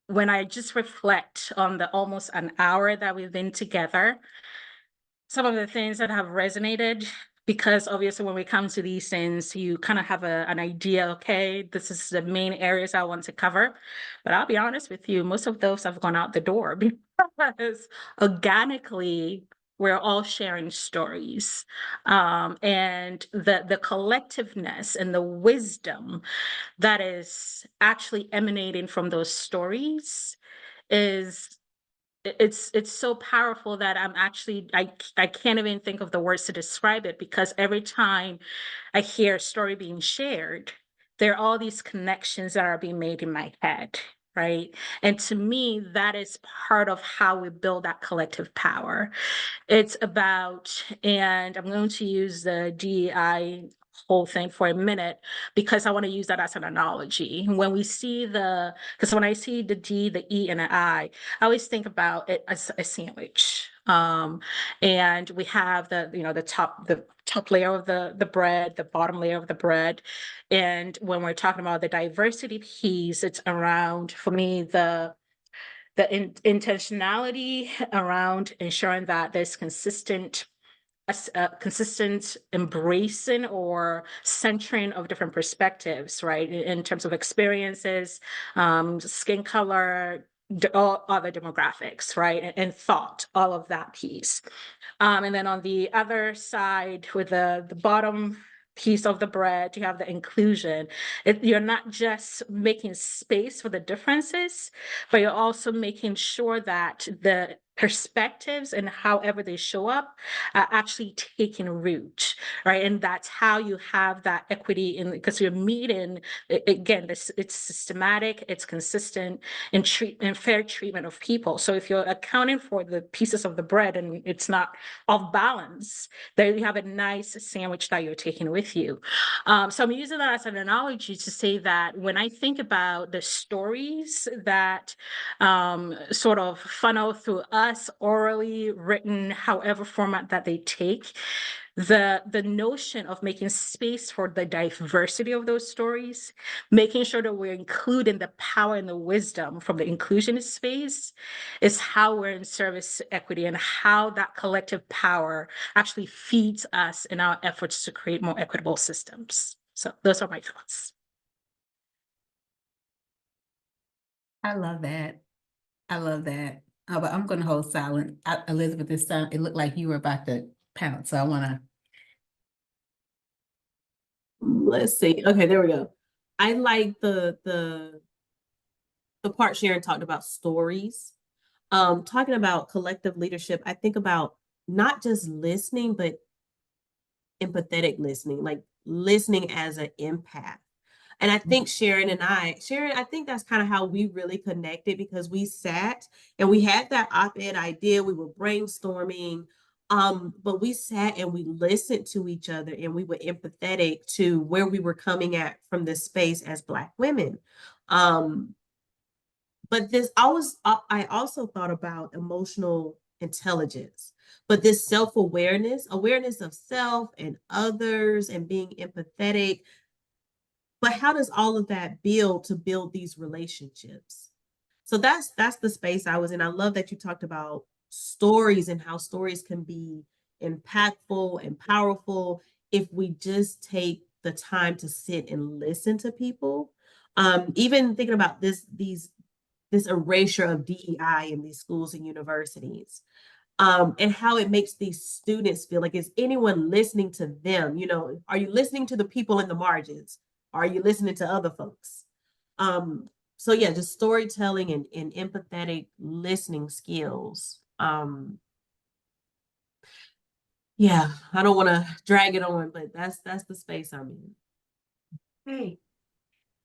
when I just reflect on the almost an hour that we've been together, some of the things that have resonated, because obviously when we come to these things, you kind of have an idea, okay, this is the main areas I want to cover. But I'll be honest with you, most of those have gone out the door because organically, we're all sharing stories. And the collectiveness and the wisdom that is actually emanating from those stories is, it's so powerful that I can't even think of the words to describe it, because every time I hear a story being shared, there are all these connections that are being made in my head, right? And to me, that is part of how we build that collective power. It's about, and I'm going to use the DEI whole thing for a minute, because I want to use that as an analogy. When we see because when I see the D, the E, and the I always think about it as a sandwich. And we have the top layer of the bread, the bottom layer of the bread. And when we're talking about the diversity piece, it's around, for me, the intentionality around ensuring that there's consistent embracing or centering of different perspectives, right? In terms of experiences, skin color, all other demographics, right? And thought, all of that piece. And then on the other side, with the bottom piece of the bread, you have the inclusion. You're not just making space for the differences, but you're also making sure that the perspectives and however they show up are actually taking root, right? And that's how you have that equity in, because you're meeting, again, it's systematic, it's consistent in fair treatment of people. So if you're accounting for the pieces of the bread and it's not off balance, then you have a nice sandwich that you're taking with you. So I'm using that as an analogy to say that when I think about the stories that sort of funnel through us, orally, written, however format that they take, the notion of making space for the diversity of those stories, making sure that we're including the power and the wisdom from the inclusionist space, is how we're in service to equity and how that collective power actually feeds us in our efforts to create more equitable systems. So those are my thoughts. I love that. I love that. But I'm going to hold silent. Elizabeth, this time it looked like you were about to pounce, so I want to. Let's see. Okay, there we go. I like the part Sharon talked about stories. Talking about collective leadership, I think about not just listening, but empathetic listening, like listening as an empath. And I think Sharon, I think that's kind of how we really connected, because we sat and we had that op-ed idea, we were brainstorming, but we sat and we listened to each other and we were empathetic to where we were coming at from this space as Black women. But I also thought about emotional intelligence, but this self-awareness, awareness of self and others and being empathetic. But how does all of that build these relationships? So that's the space I was in. I love that you talked about stories and how stories can be impactful and powerful if we just take the time to sit and listen to people. Even thinking about this erasure of DEI in these schools and universities, and how it makes these students feel like, is anyone listening to them? You know, are you listening to the people in the margins? Are you listening to other folks? So yeah, just storytelling and empathetic listening skills. Yeah, I don't want to drag it on, but that's the space I'm in. Hey,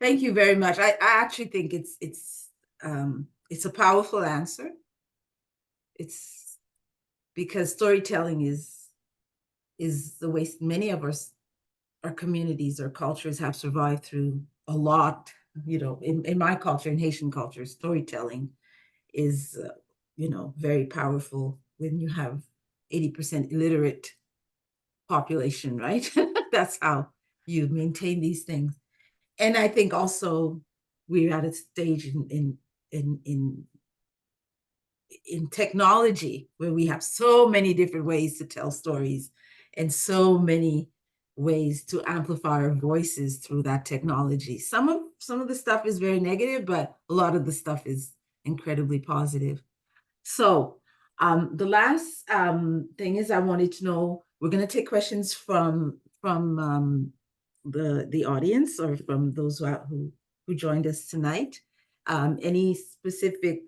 thank you very much. I actually think it's a powerful answer. It's because storytelling is the way many of our communities or cultures have survived through a lot. You know, in my culture, in Haitian culture, storytelling is very powerful when you have 80% illiterate population, right? That's how you maintain these things. And I think also we're at a stage in technology where we have so many different ways to tell stories and so many ways to amplify our voices through that technology. Some of the stuff is very negative, but a lot of the stuff is incredibly positive. So the last thing is, I wanted to know, we're going to take questions from the audience, or from those who joined us tonight. Any specific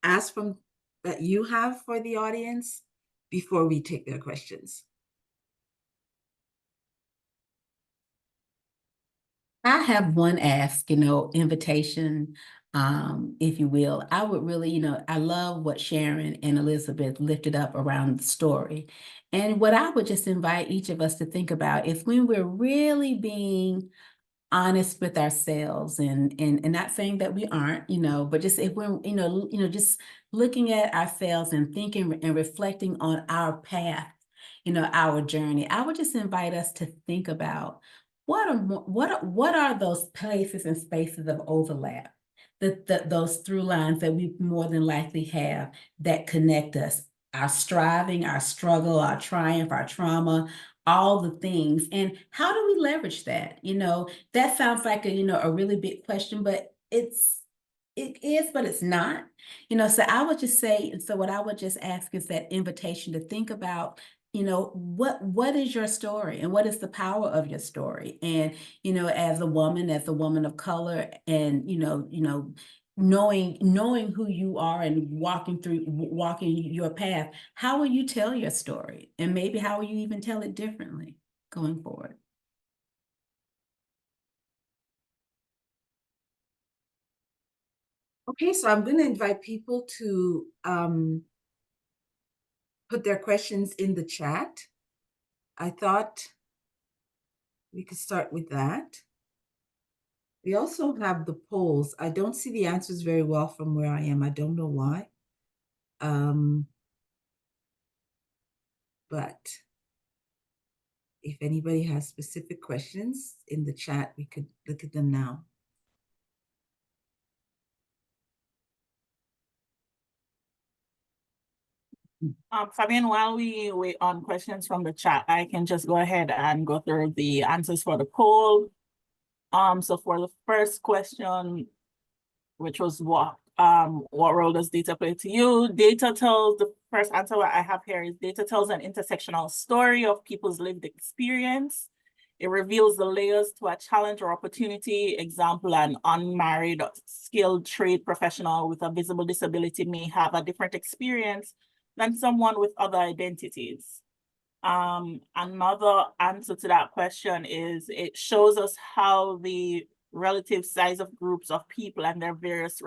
ask from that you have for the audience before we take their questions? I have one ask, invitation, if you will. I would really, I love what Sharon and Elizabeth lifted up around the story. And what I would just invite each of us to think about is, when we're really being honest with ourselves, and not saying that we aren't, but just if we're, just looking at ourselves and thinking and reflecting on our path, our journey, I would just invite us to think about what are those places and spaces of overlap, those through lines that we more than likely have that connect us, our striving, our struggle, our triumph, our trauma, all the things. And how do we leverage that? That sounds like a really big question, but it is, but it's not. So I would just say, and so what I would just ask is that invitation to think about, what is your story, and what is the power of your story? And, as a woman of color, and, knowing who you are and walking your path, how will you tell your story? And maybe how will you even tell it differently going forward? Okay, so I'm going to invite people to put their questions in the chat. I thought we could start with that. We also have the polls. I don't see the answers very well from where I am. I don't know why. But if anybody has specific questions in the chat, we could look at them now. Fabian, while we wait on questions from the chat, I can just go ahead and go through the answers for the poll. So for the first question, which was what role does data play to you? The first answer I have here is data tells an intersectional story of people's lived experience. It reveals the layers to a challenge or opportunity. Example, an unmarried, skilled trade professional with a visible disability may have a different experience than someone with other identities. Another answer to that question is it shows us how the relative size of groups of people and their various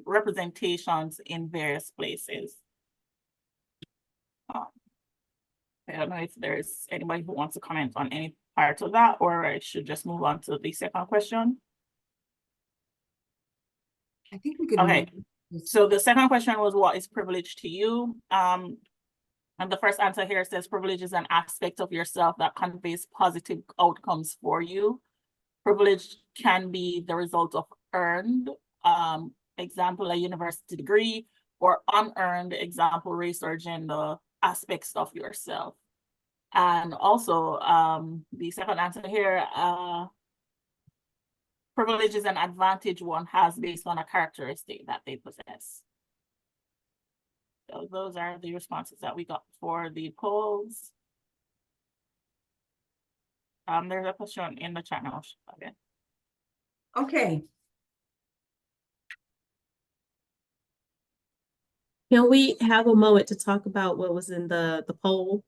representations in various places. I don't know if there's anybody who wants to comment on any part of that, or I should just move on to the second question. I think we could. Okay, so the second question was, what is privilege to you? And the first answer here says privilege is an aspect of yourself that conveys positive outcomes for you. Privilege can be the result of earned, example, a university degree, or unearned, example, race or gender aspects of yourself. And also, the second answer here, privilege is an advantage one has based on a characteristic that they possess. So those are the responses that we got for the polls. There's a question in the chat now. Okay. Can we have a moment to talk about what was in the poll?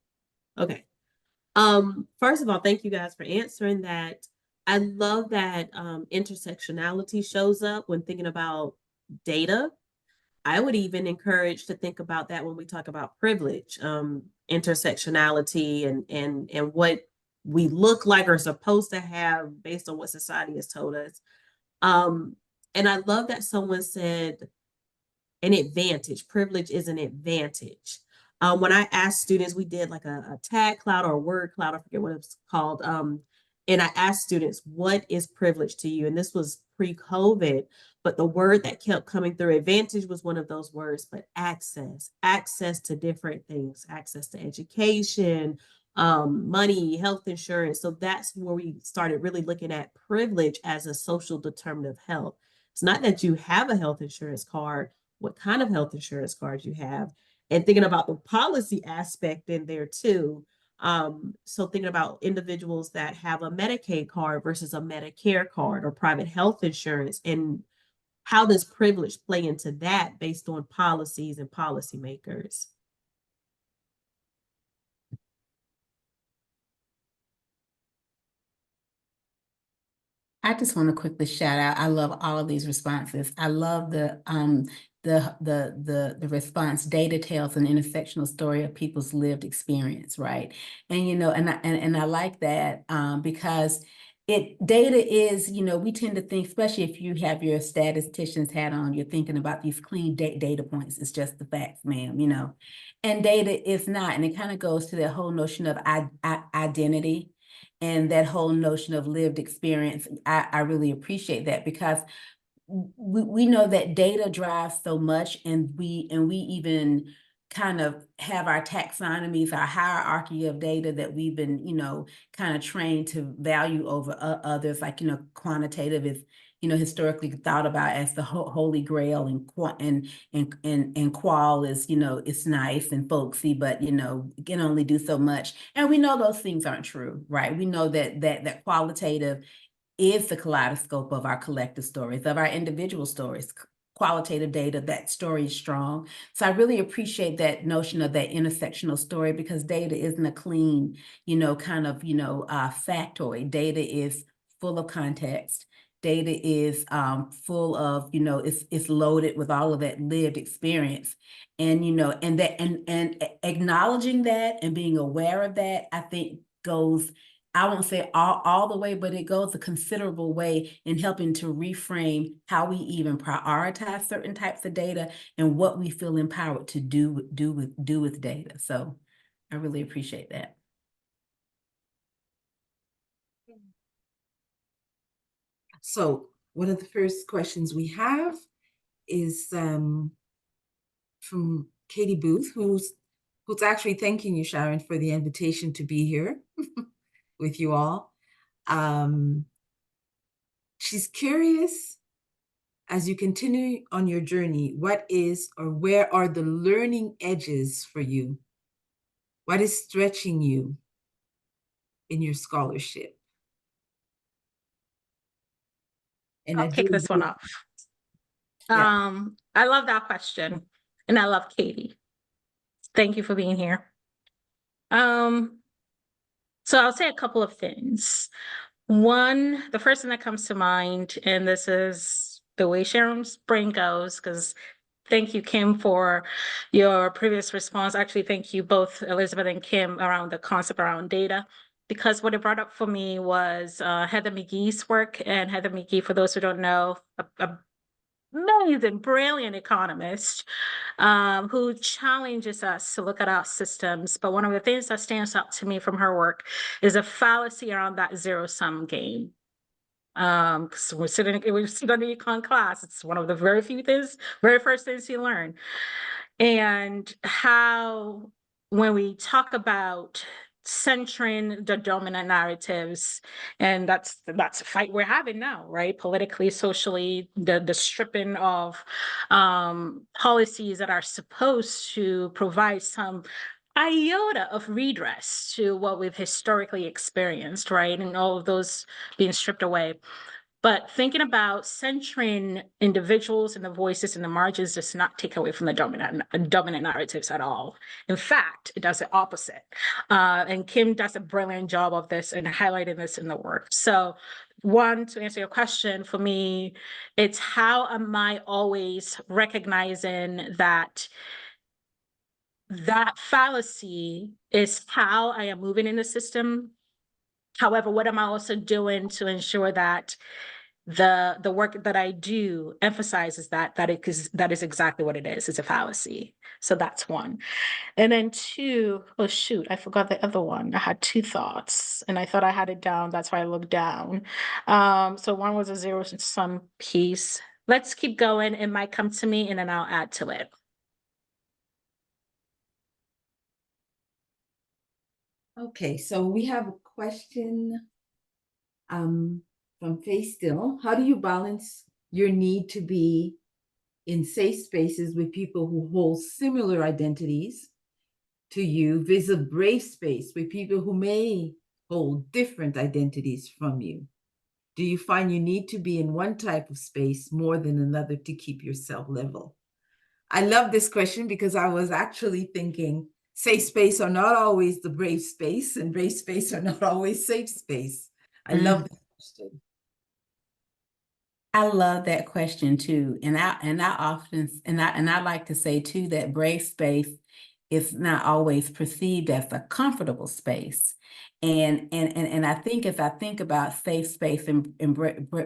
Okay. First of all, thank you guys for answering that. I love that intersectionality shows up when thinking about data. I would even encourage to think about that when we talk about privilege, intersectionality and what we look like or supposed to have based on what society has told us. And I love that someone said an advantage. Privilege is an advantage. When I asked students, we did like a tag cloud or a word cloud, I forget what it's called. And I asked students, what is privilege to you? And this was pre-COVID, but the word that kept coming through, advantage was one of those words, but access to different things, access to education, money, health insurance. So that's where we started really looking at privilege as a social determinant of health. It's not that you have a health insurance card, what kind of health insurance card you have, and thinking about the policy aspect in there too. So thinking about individuals that have a Medicaid card versus a Medicare card or private health insurance, and how does privilege play into that based on policies and policymakers? I just want to quickly shout out. I love all of these responses. I love the response. Data tells an intersectional story of people's lived experience, right? And you know, and I like that because data is, you know, we tend to think, especially if you have your statistician's hat on, you're thinking about these clean data points. It's just the facts, ma'am, you know. And data is not, and it kind of goes to that whole notion of identity. And that whole notion of lived experience, I really appreciate that, because we know that data drives so much, and we even kind of have our taxonomies, our hierarchy of data that we've been, you know, kind of trained to value over others. Like, you know, quantitative is, you know, historically thought about as the holy grail, and qual is, you know, it's nice and folksy, but, you know, it can only do so much. And we know those things aren't true, right? We know that qualitative is the kaleidoscope of our collective stories, of our individual stories. qualitative data, that story is strong. So I really appreciate that notion of that intersectional story, because data isn't a clean, kind of, factoid. Data is full of context. Data is full of, it's loaded with all of that lived experience. And, and acknowledging that and being aware of that, I think goes, I won't say all the way, but it goes a considerable way in helping to reframe how we even prioritize certain types of data and what we feel empowered to do with data. So I really appreciate that. So one of the first questions we have is from Katie Booth, who's actually thanking you, Sharon, for the invitation to be here with you all. She's curious, as you continue on your journey, what is or where are the learning edges for you? What is stretching you in your scholarship? And I'll kick this one off. Yeah. I love that question, and I love Katie. Thank you for being here. So I'll say a couple of things. One, the first thing that comes to mind, and this is the way Sharon's brain goes, because thank you, Kim, for your previous response. Actually, thank you both, Elizabeth and Kim, around the concept around data, because what it brought up for me was Heather McGhee's work. And Heather McGhee, for those who don't know, a amazing, brilliant economist who challenges us to look at our systems. But one of the things that stands out to me from her work is a fallacy around that zero-sum game. Because we sit in the econ class, it's one of the very first things you learn. And how, when we talk about centering the dominant narratives, and that's a fight we're having now, right? Politically, socially, the stripping of policies that are supposed to provide some iota of redress to what we've historically experienced, right? And all of those being stripped away. But thinking about centering individuals and the voices in the margins does not take away from the dominant narratives at all. In fact, it does the opposite. And Kim does a brilliant job of this and highlighting this in the work. So one, to answer your question, for me, it's how am I always recognizing that fallacy is how I am moving in the system. However, what am I also doing to ensure that the work that I do emphasizes that is exactly what it is. It's a fallacy. So that's one. And then two, oh shoot, I forgot the other one. I had two thoughts and I thought I had it down. That's why I looked down. So one was a zero-sum piece. Let's keep going. It might come to me and then I'll add to it. Okay, so we have a question from Faye Still. How do you balance your need to be in safe spaces with people who hold similar identities to you versus a brave space with people who may hold different identities from you? Do you find you need to be in one type of space more than another to keep yourself level? I love this question because I was actually thinking safe space are not always the brave space, and brave space are not always safe space. I love that question. I love that question too. And I like to say too that brave space is not always perceived as a comfortable space. And I think as I think about safe space and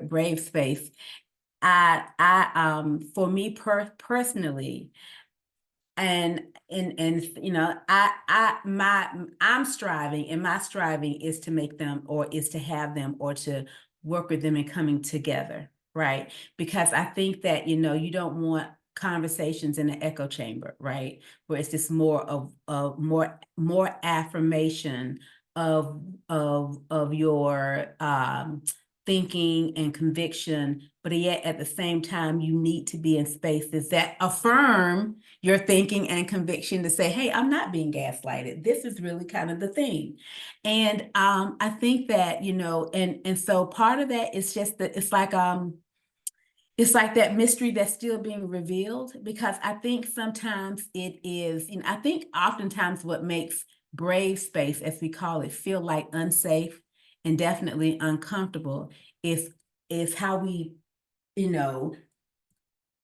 brave space, for me personally, and I'm striving, and my striving is to make them, or is to have them, or to work with them in coming together, right? Because I think that you don't want conversations in an echo chamber, right? Where it's just more of more affirmation of your thinking and conviction, but yet at the same time, you need to be in spaces that affirm your thinking and conviction to say, hey, I'm not being gaslighted. This is really kind of the thing. And I think that, and so part of that is just that it's like, it's like that mystery that's still being revealed, because I think sometimes it is, I think oftentimes what makes brave space, as we call it, feel like unsafe and definitely uncomfortable is how we,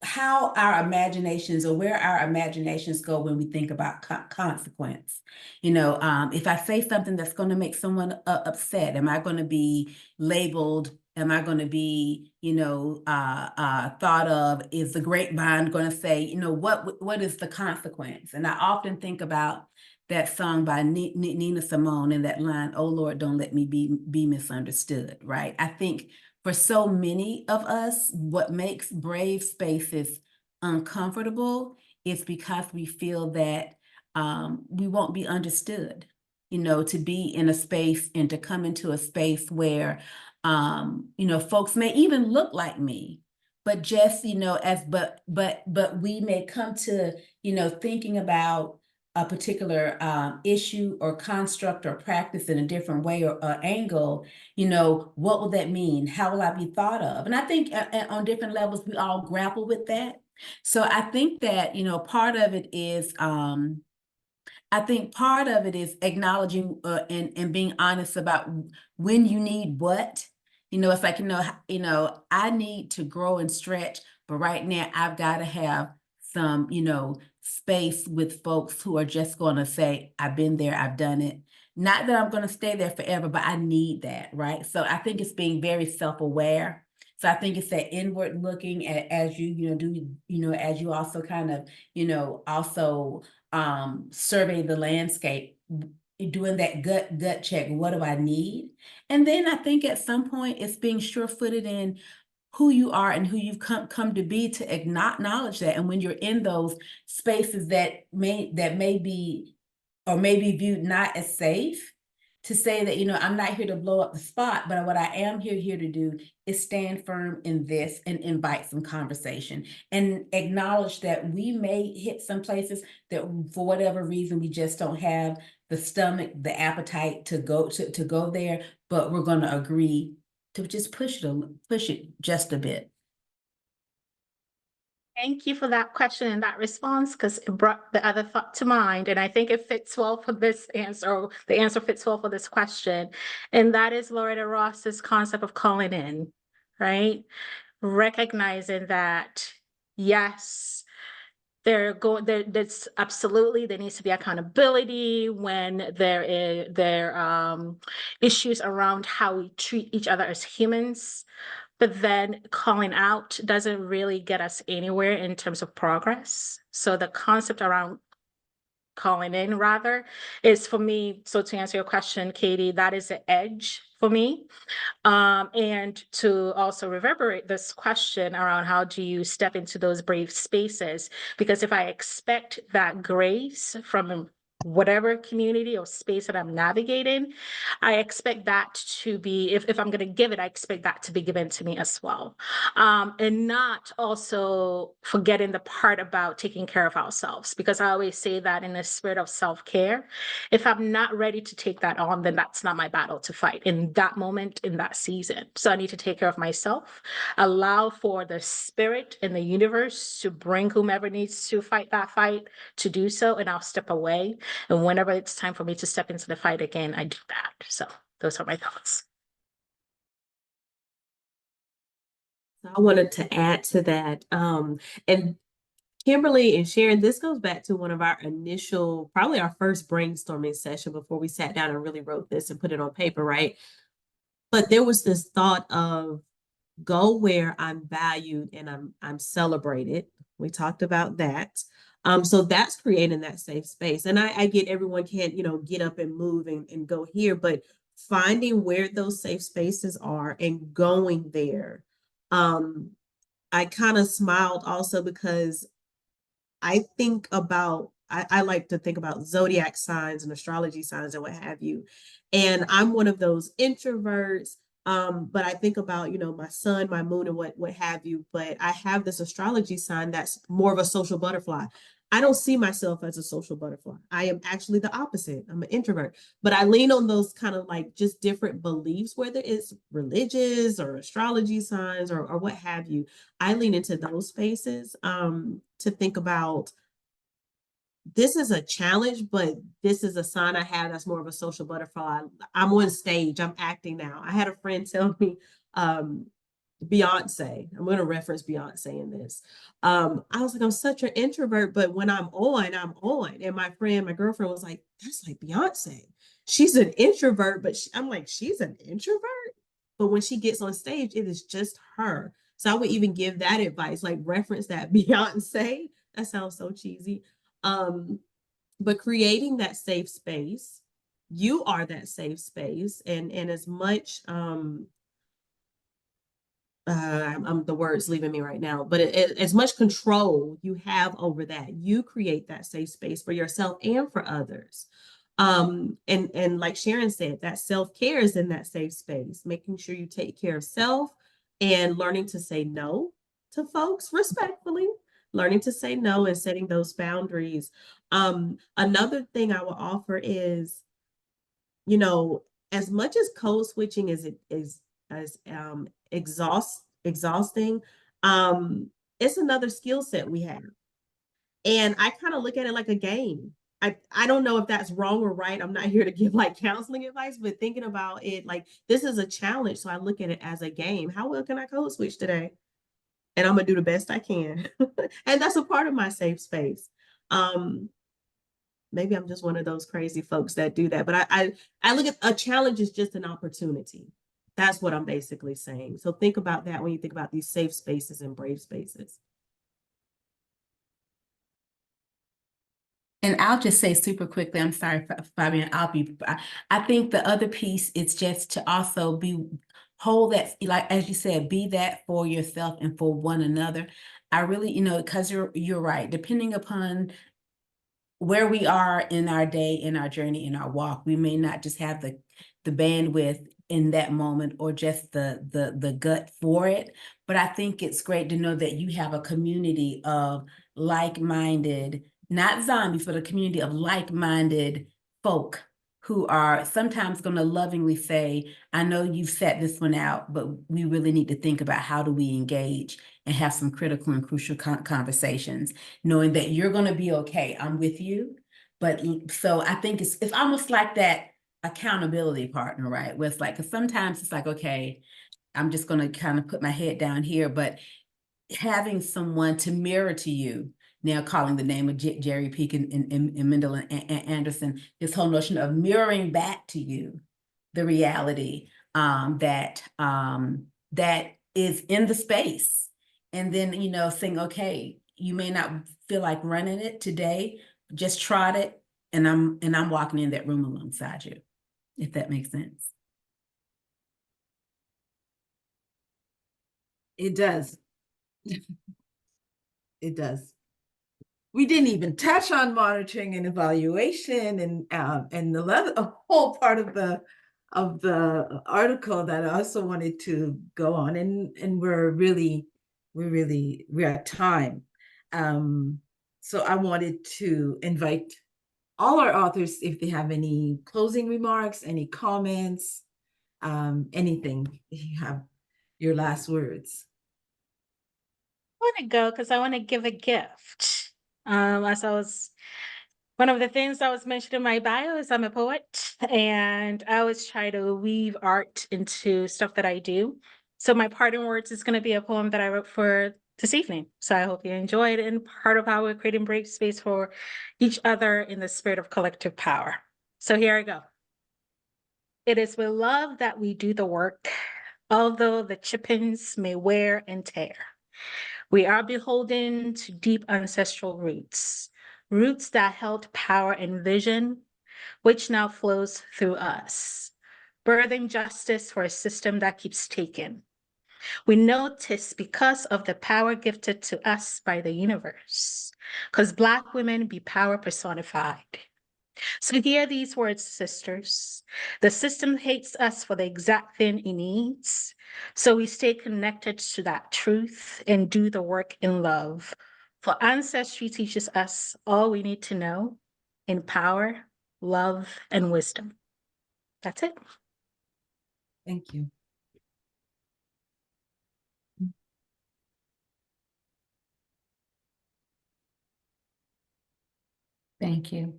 how our imaginations, or where our imaginations go when we think about consequence. If I say something that's going to make someone upset, am I going to be labeled? Am I going to be, thought of? Is the grapevine going to say, what is the consequence? And I often think about that song by Nina Simone and that line, "Oh Lord, don't let me be misunderstood," right? I think for so many of us, what makes brave spaces uncomfortable is because we feel that we won't be understood. To be in a space and to come into a space where, folks may even look like me, but just, but we may come to, thinking about a particular issue or construct or practice in a different way or angle, what will that mean? How will I be thought of? And I think on different levels, we all grapple with that. So I think that, part of it is, acknowledging and being honest about when you need what. It's like, I need to grow and stretch, but right now I've got to have some, space with folks who are just going to say, I've been there, I've done it. Not that I'm going to stay there forever, but I need that, right? So I think it's being very self-aware. So I think it's that inward looking as you, do, as you also kind of, also survey the landscape, doing that gut check. What do I need? And then I think at some point it's being sure-footed in who you are and who you've come to be, to acknowledge that. And when you're in those spaces that may be or may be viewed not as safe, to say that, I'm not here to blow up the spot, but what I am here to do is stand firm in this and invite some conversation and acknowledge that we may hit some places that for whatever reason we just don't have the stomach, the appetite to go there, but we're going to agree to just push it just a bit. Thank you for that question and that response, because it brought the other thought to mind. And I think it fits well for this answer, or the answer fits well for this question. And that is Loretta Ross's concept of calling in, right? Recognizing that, yes, there's absolutely, there needs to be accountability when there are issues around how we treat each other as humans. But then calling out doesn't really get us anywhere in terms of progress. So the concept around calling in, rather, is, for me, so to answer your question, Katie, that is the edge for me. And to also reverberate this question around how do you step into those brave spaces? Because if I expect that grace from whatever community or space that I'm navigating, I expect that to be, if I'm going to give it, I expect that to be given to me as well. And not also forgetting the part about taking care of ourselves, because I always say that in the spirit of self-care, if I'm not ready to take that on, then that's not my battle to fight in that moment, in that season. So I need to take care of myself, allow for the spirit and the universe to bring whomever needs to fight that fight to do so, and I'll step away. And whenever it's time for me to step into the fight again, I do that. So those are my thoughts. I wanted to add to that. And Kimberly and Sharon, this goes back to one of our initial, probably our first brainstorming session before we sat down and really wrote this and put it on paper, right? But there was this thought of go where I'm valued and I'm celebrated. We talked about that. So that's creating that safe space. And I get everyone can't, get up and move and go here, but finding where those safe spaces are and going there. I kind of smiled also because I think about, I like to think about zodiac signs and astrology signs and what have you. And I'm one of those introverts, But I think about, you know, my sun, my moon, and what have you. But I have this astrology sign that's more of a social butterfly. I don't see myself as a social butterfly. I am actually the opposite. I'm an introvert, but I lean on those kind of like just different beliefs, whether it's religious or astrology signs or what have you. I lean into those spaces to think about, this is a challenge, but this is a sign I have that's more of a social butterfly. I'm on stage, I'm acting now. I had a friend tell me, Beyonce, I'm going to reference Beyonce in this. I was like, I'm such an introvert, but when I'm on, I'm on. And my girlfriend was like, that's like Beyonce. She's an introvert, but I'm like, she's an introvert? But when she gets on stage, it is just her. So I would even give that advice, like reference that Beyonce. That sounds so cheesy. But creating that safe space, you are that safe space, and as much the words leaving me right now, but as much control you have over that, you create that safe space for yourself and for others. And like Sharon said, that self-care is in that safe space, making sure you take care of self and learning to say no to folks respectfully, learning to say no and setting those boundaries. Another thing I will offer is, you know, as much as code switching is exhausting, it's another skill set we have. And I kind of look at it like a game. I don't know if that's wrong or right. I'm not here to give like counseling advice, but thinking about it, like this is a challenge. So I look at it as a game. How well can I code switch today? And I'm gonna do the best I can. And that's a part of my safe space. Maybe I'm just one of those crazy folks that do that, but I look at a challenge as just an opportunity. That's what I'm basically saying. So think about that when you think about these safe spaces and brave spaces. And I'll just say super quickly, I'm sorry, Fabian, I think the other piece is just to also hold that, like, as you said, be that for yourself and for one another. I really, because you're right, depending upon where we are in our day, in our journey, in our walk, we may not just have the bandwidth in that moment or just the gut for it. But I think it's great to know that you have a community of like-minded, not zombies, but a community of like-minded folk who are sometimes going to lovingly say, I know you've set this one out, but we really need to think about how do we engage and have some critical and crucial conversations, knowing that you're going to be okay. I'm with you. But so I think it's almost like that accountability partner, right? Where it's like, because sometimes it's like, okay, I'm just going to kind of put my head down here, but having someone to mirror to you, now calling the name of Jerry Peake and Mendel and Anderson, this whole notion of mirroring back to you the reality that is in the space. And then, saying, okay, you may not feel like running it today, just trot it. And I'm walking in that room alongside you, if that makes sense. It does. It does. We didn't even touch on monitoring and evaluation and a whole part of the article that I also wanted to go on, and we're at time. So I wanted to invite all our authors if they have any closing remarks, any comments, anything. If you have your last words. I want to go because I want to give a gift. One of the things I was mentioned in my bio is I'm a poet, and I always try to weave art into stuff that I do. So my parting words is going to be a poem that I wrote for this evening. So I hope you enjoyed it, and part of how we're creating brave space for each other in the spirit of collective power. So here I go. It is with love that we do the work, although the chippings may wear and tear. We are beholden to deep ancestral roots, roots that held power and vision, which now flows through us, birthing justice for a system that keeps taking. We notice because of the power gifted to us by the universe, because Black women be power personified. So hear these words, sisters. The system hates us for the exact thing it needs. So we stay connected to that truth and do the work in love. For ancestry teaches us all we need to know in power, love, and wisdom. That's it. Thank you. Thank you.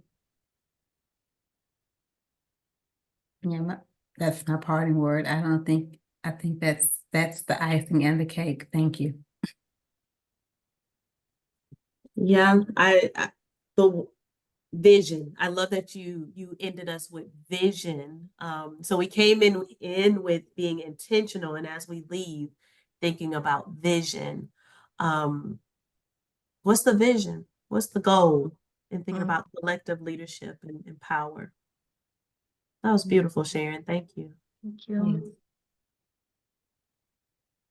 Yeah, that's my parting word. I think that's the icing and the cake. Thank you. Yeah, the vision. I love that you ended us with vision. So we came in with being intentional, and as we leave, thinking about vision. What's the vision? What's the goal? And thinking about collective leadership and power. That was beautiful, Sharon. Thank you. Thank you. Yes.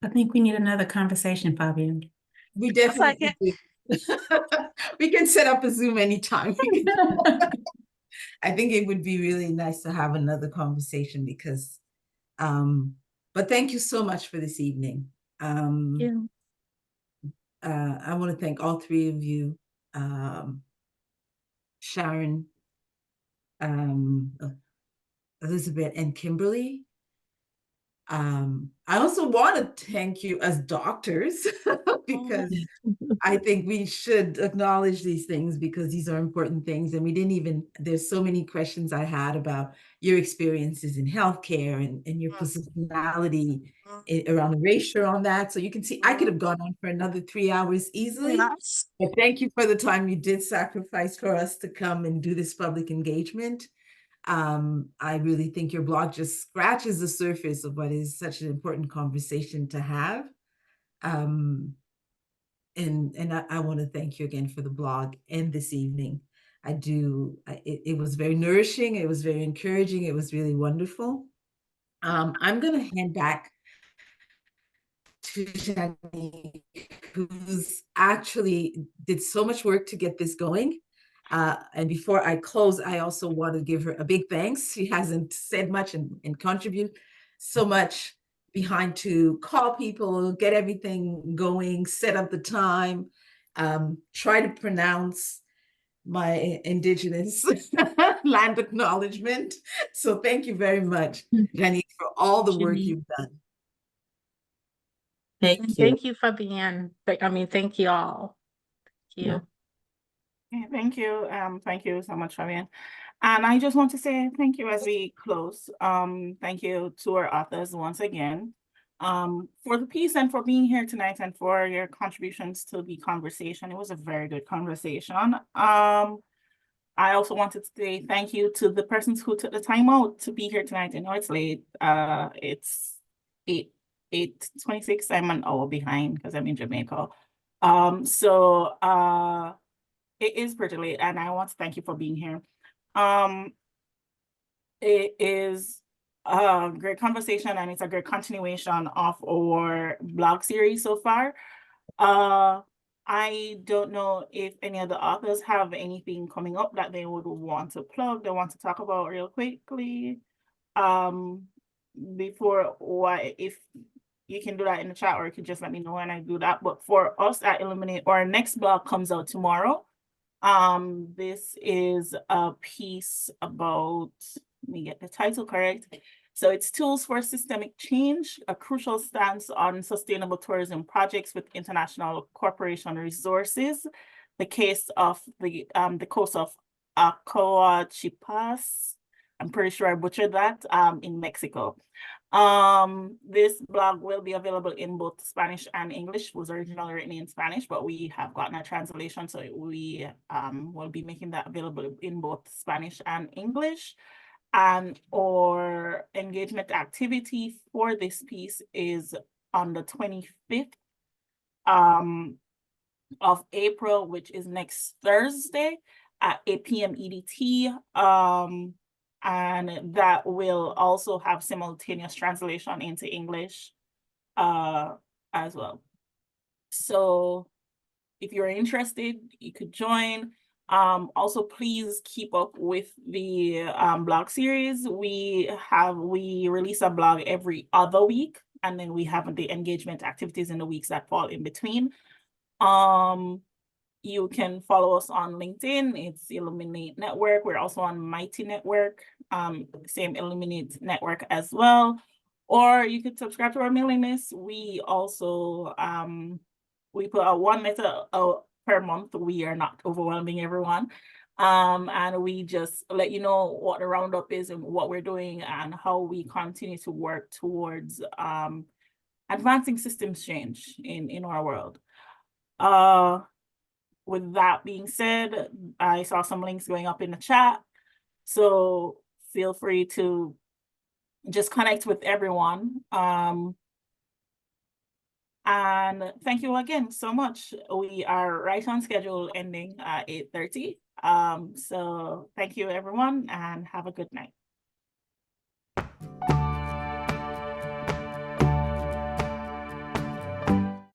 I think we need another conversation, Fabian. We It's like definitely do. We can set up a Zoom anytime. I think it would be really nice to have another conversation because, but thank you so much for this evening. Yeah. I want to thank all three of you, Sharon, Elizabeth, and Kimberly. I also want to thank you as doctors because I think we should acknowledge these things because these are important things. And we didn't even, there's so many questions I had about your experiences in healthcare and your personality around erasure on that. So you can see, I could have gone on for another 3 hours easily. Yes. But thank you for the time you did sacrifice for us to come and do this public engagement. I really think your blog just scratches the surface of what is such an important conversation to have. And I want to thank you again for the blog and this evening. I do. It was very nourishing. It was very encouraging. It was really wonderful. I'm going to hand back to Janique, who's actually did so much work to get this going. And before I close, I also want to give her a big thanks. She hasn't said much and contribute so much behind to call people, get everything going, set up the time, try to pronounce my indigenous land acknowledgement. So thank you very much, Janique, for all the work you've done. Thank And you. thank you for being, I mean, thank you all. Thank you. Okay, thank you. Thank you so much, Fabian. And I just want to say thank you as we close. Thank you to our authors once again, for the piece and for being here tonight and for your contributions to the conversation. It was a very good conversation. I also wanted to say thank you to the persons who took the time out to be here tonight. I know it's late. It's 8:26. I'm an hour behind because I'm in Jamaica. It is pretty late, and I want to thank you for being here. It is a great conversation, and it's a great continuation of our blog series so far. I don't know if any of the authors have anything coming up that they would want to plug, they want to talk about real quickly. Before, or if you can do that in the chat, or you can just let me know and I do that. But for us at Illuminate, our next blog comes out tomorrow. This is a piece about, let me get the title correct. So it's Tools for Systemic Change, a crucial stance on sustainable tourism projects with international corporation resources. The case of the coast of Acoachipas, I'm pretty sure I butchered that, in Mexico. This blog will be available in both Spanish and English. It was originally written in Spanish, but we have gotten a translation, so we will be making that available in both Spanish and English. And our engagement activity for this piece is on the 25th of April, which is next Thursday at 8 p.m. EDT. And that will also have simultaneous translation into English as well. So if you're interested, you could join. Also, please keep up with the blog series. We release a blog every other week, and then we have the engagement activities in the weeks that fall in between. You can follow us on LinkedIn. It's Illuminate Network. We're also on Mighty Network, same Illuminate Network as well. Or you could subscribe to our mailing list. We also we put out one letter per month. We are not overwhelming everyone. And we just let you know what the roundup is and what we're doing and how we continue to work towards advancing systems change in our world. With that being said, I saw some links going up in the chat. So feel free to just connect with everyone. And thank you again so much. We are right on schedule, ending at 8:30. So thank you everyone, and have a good night.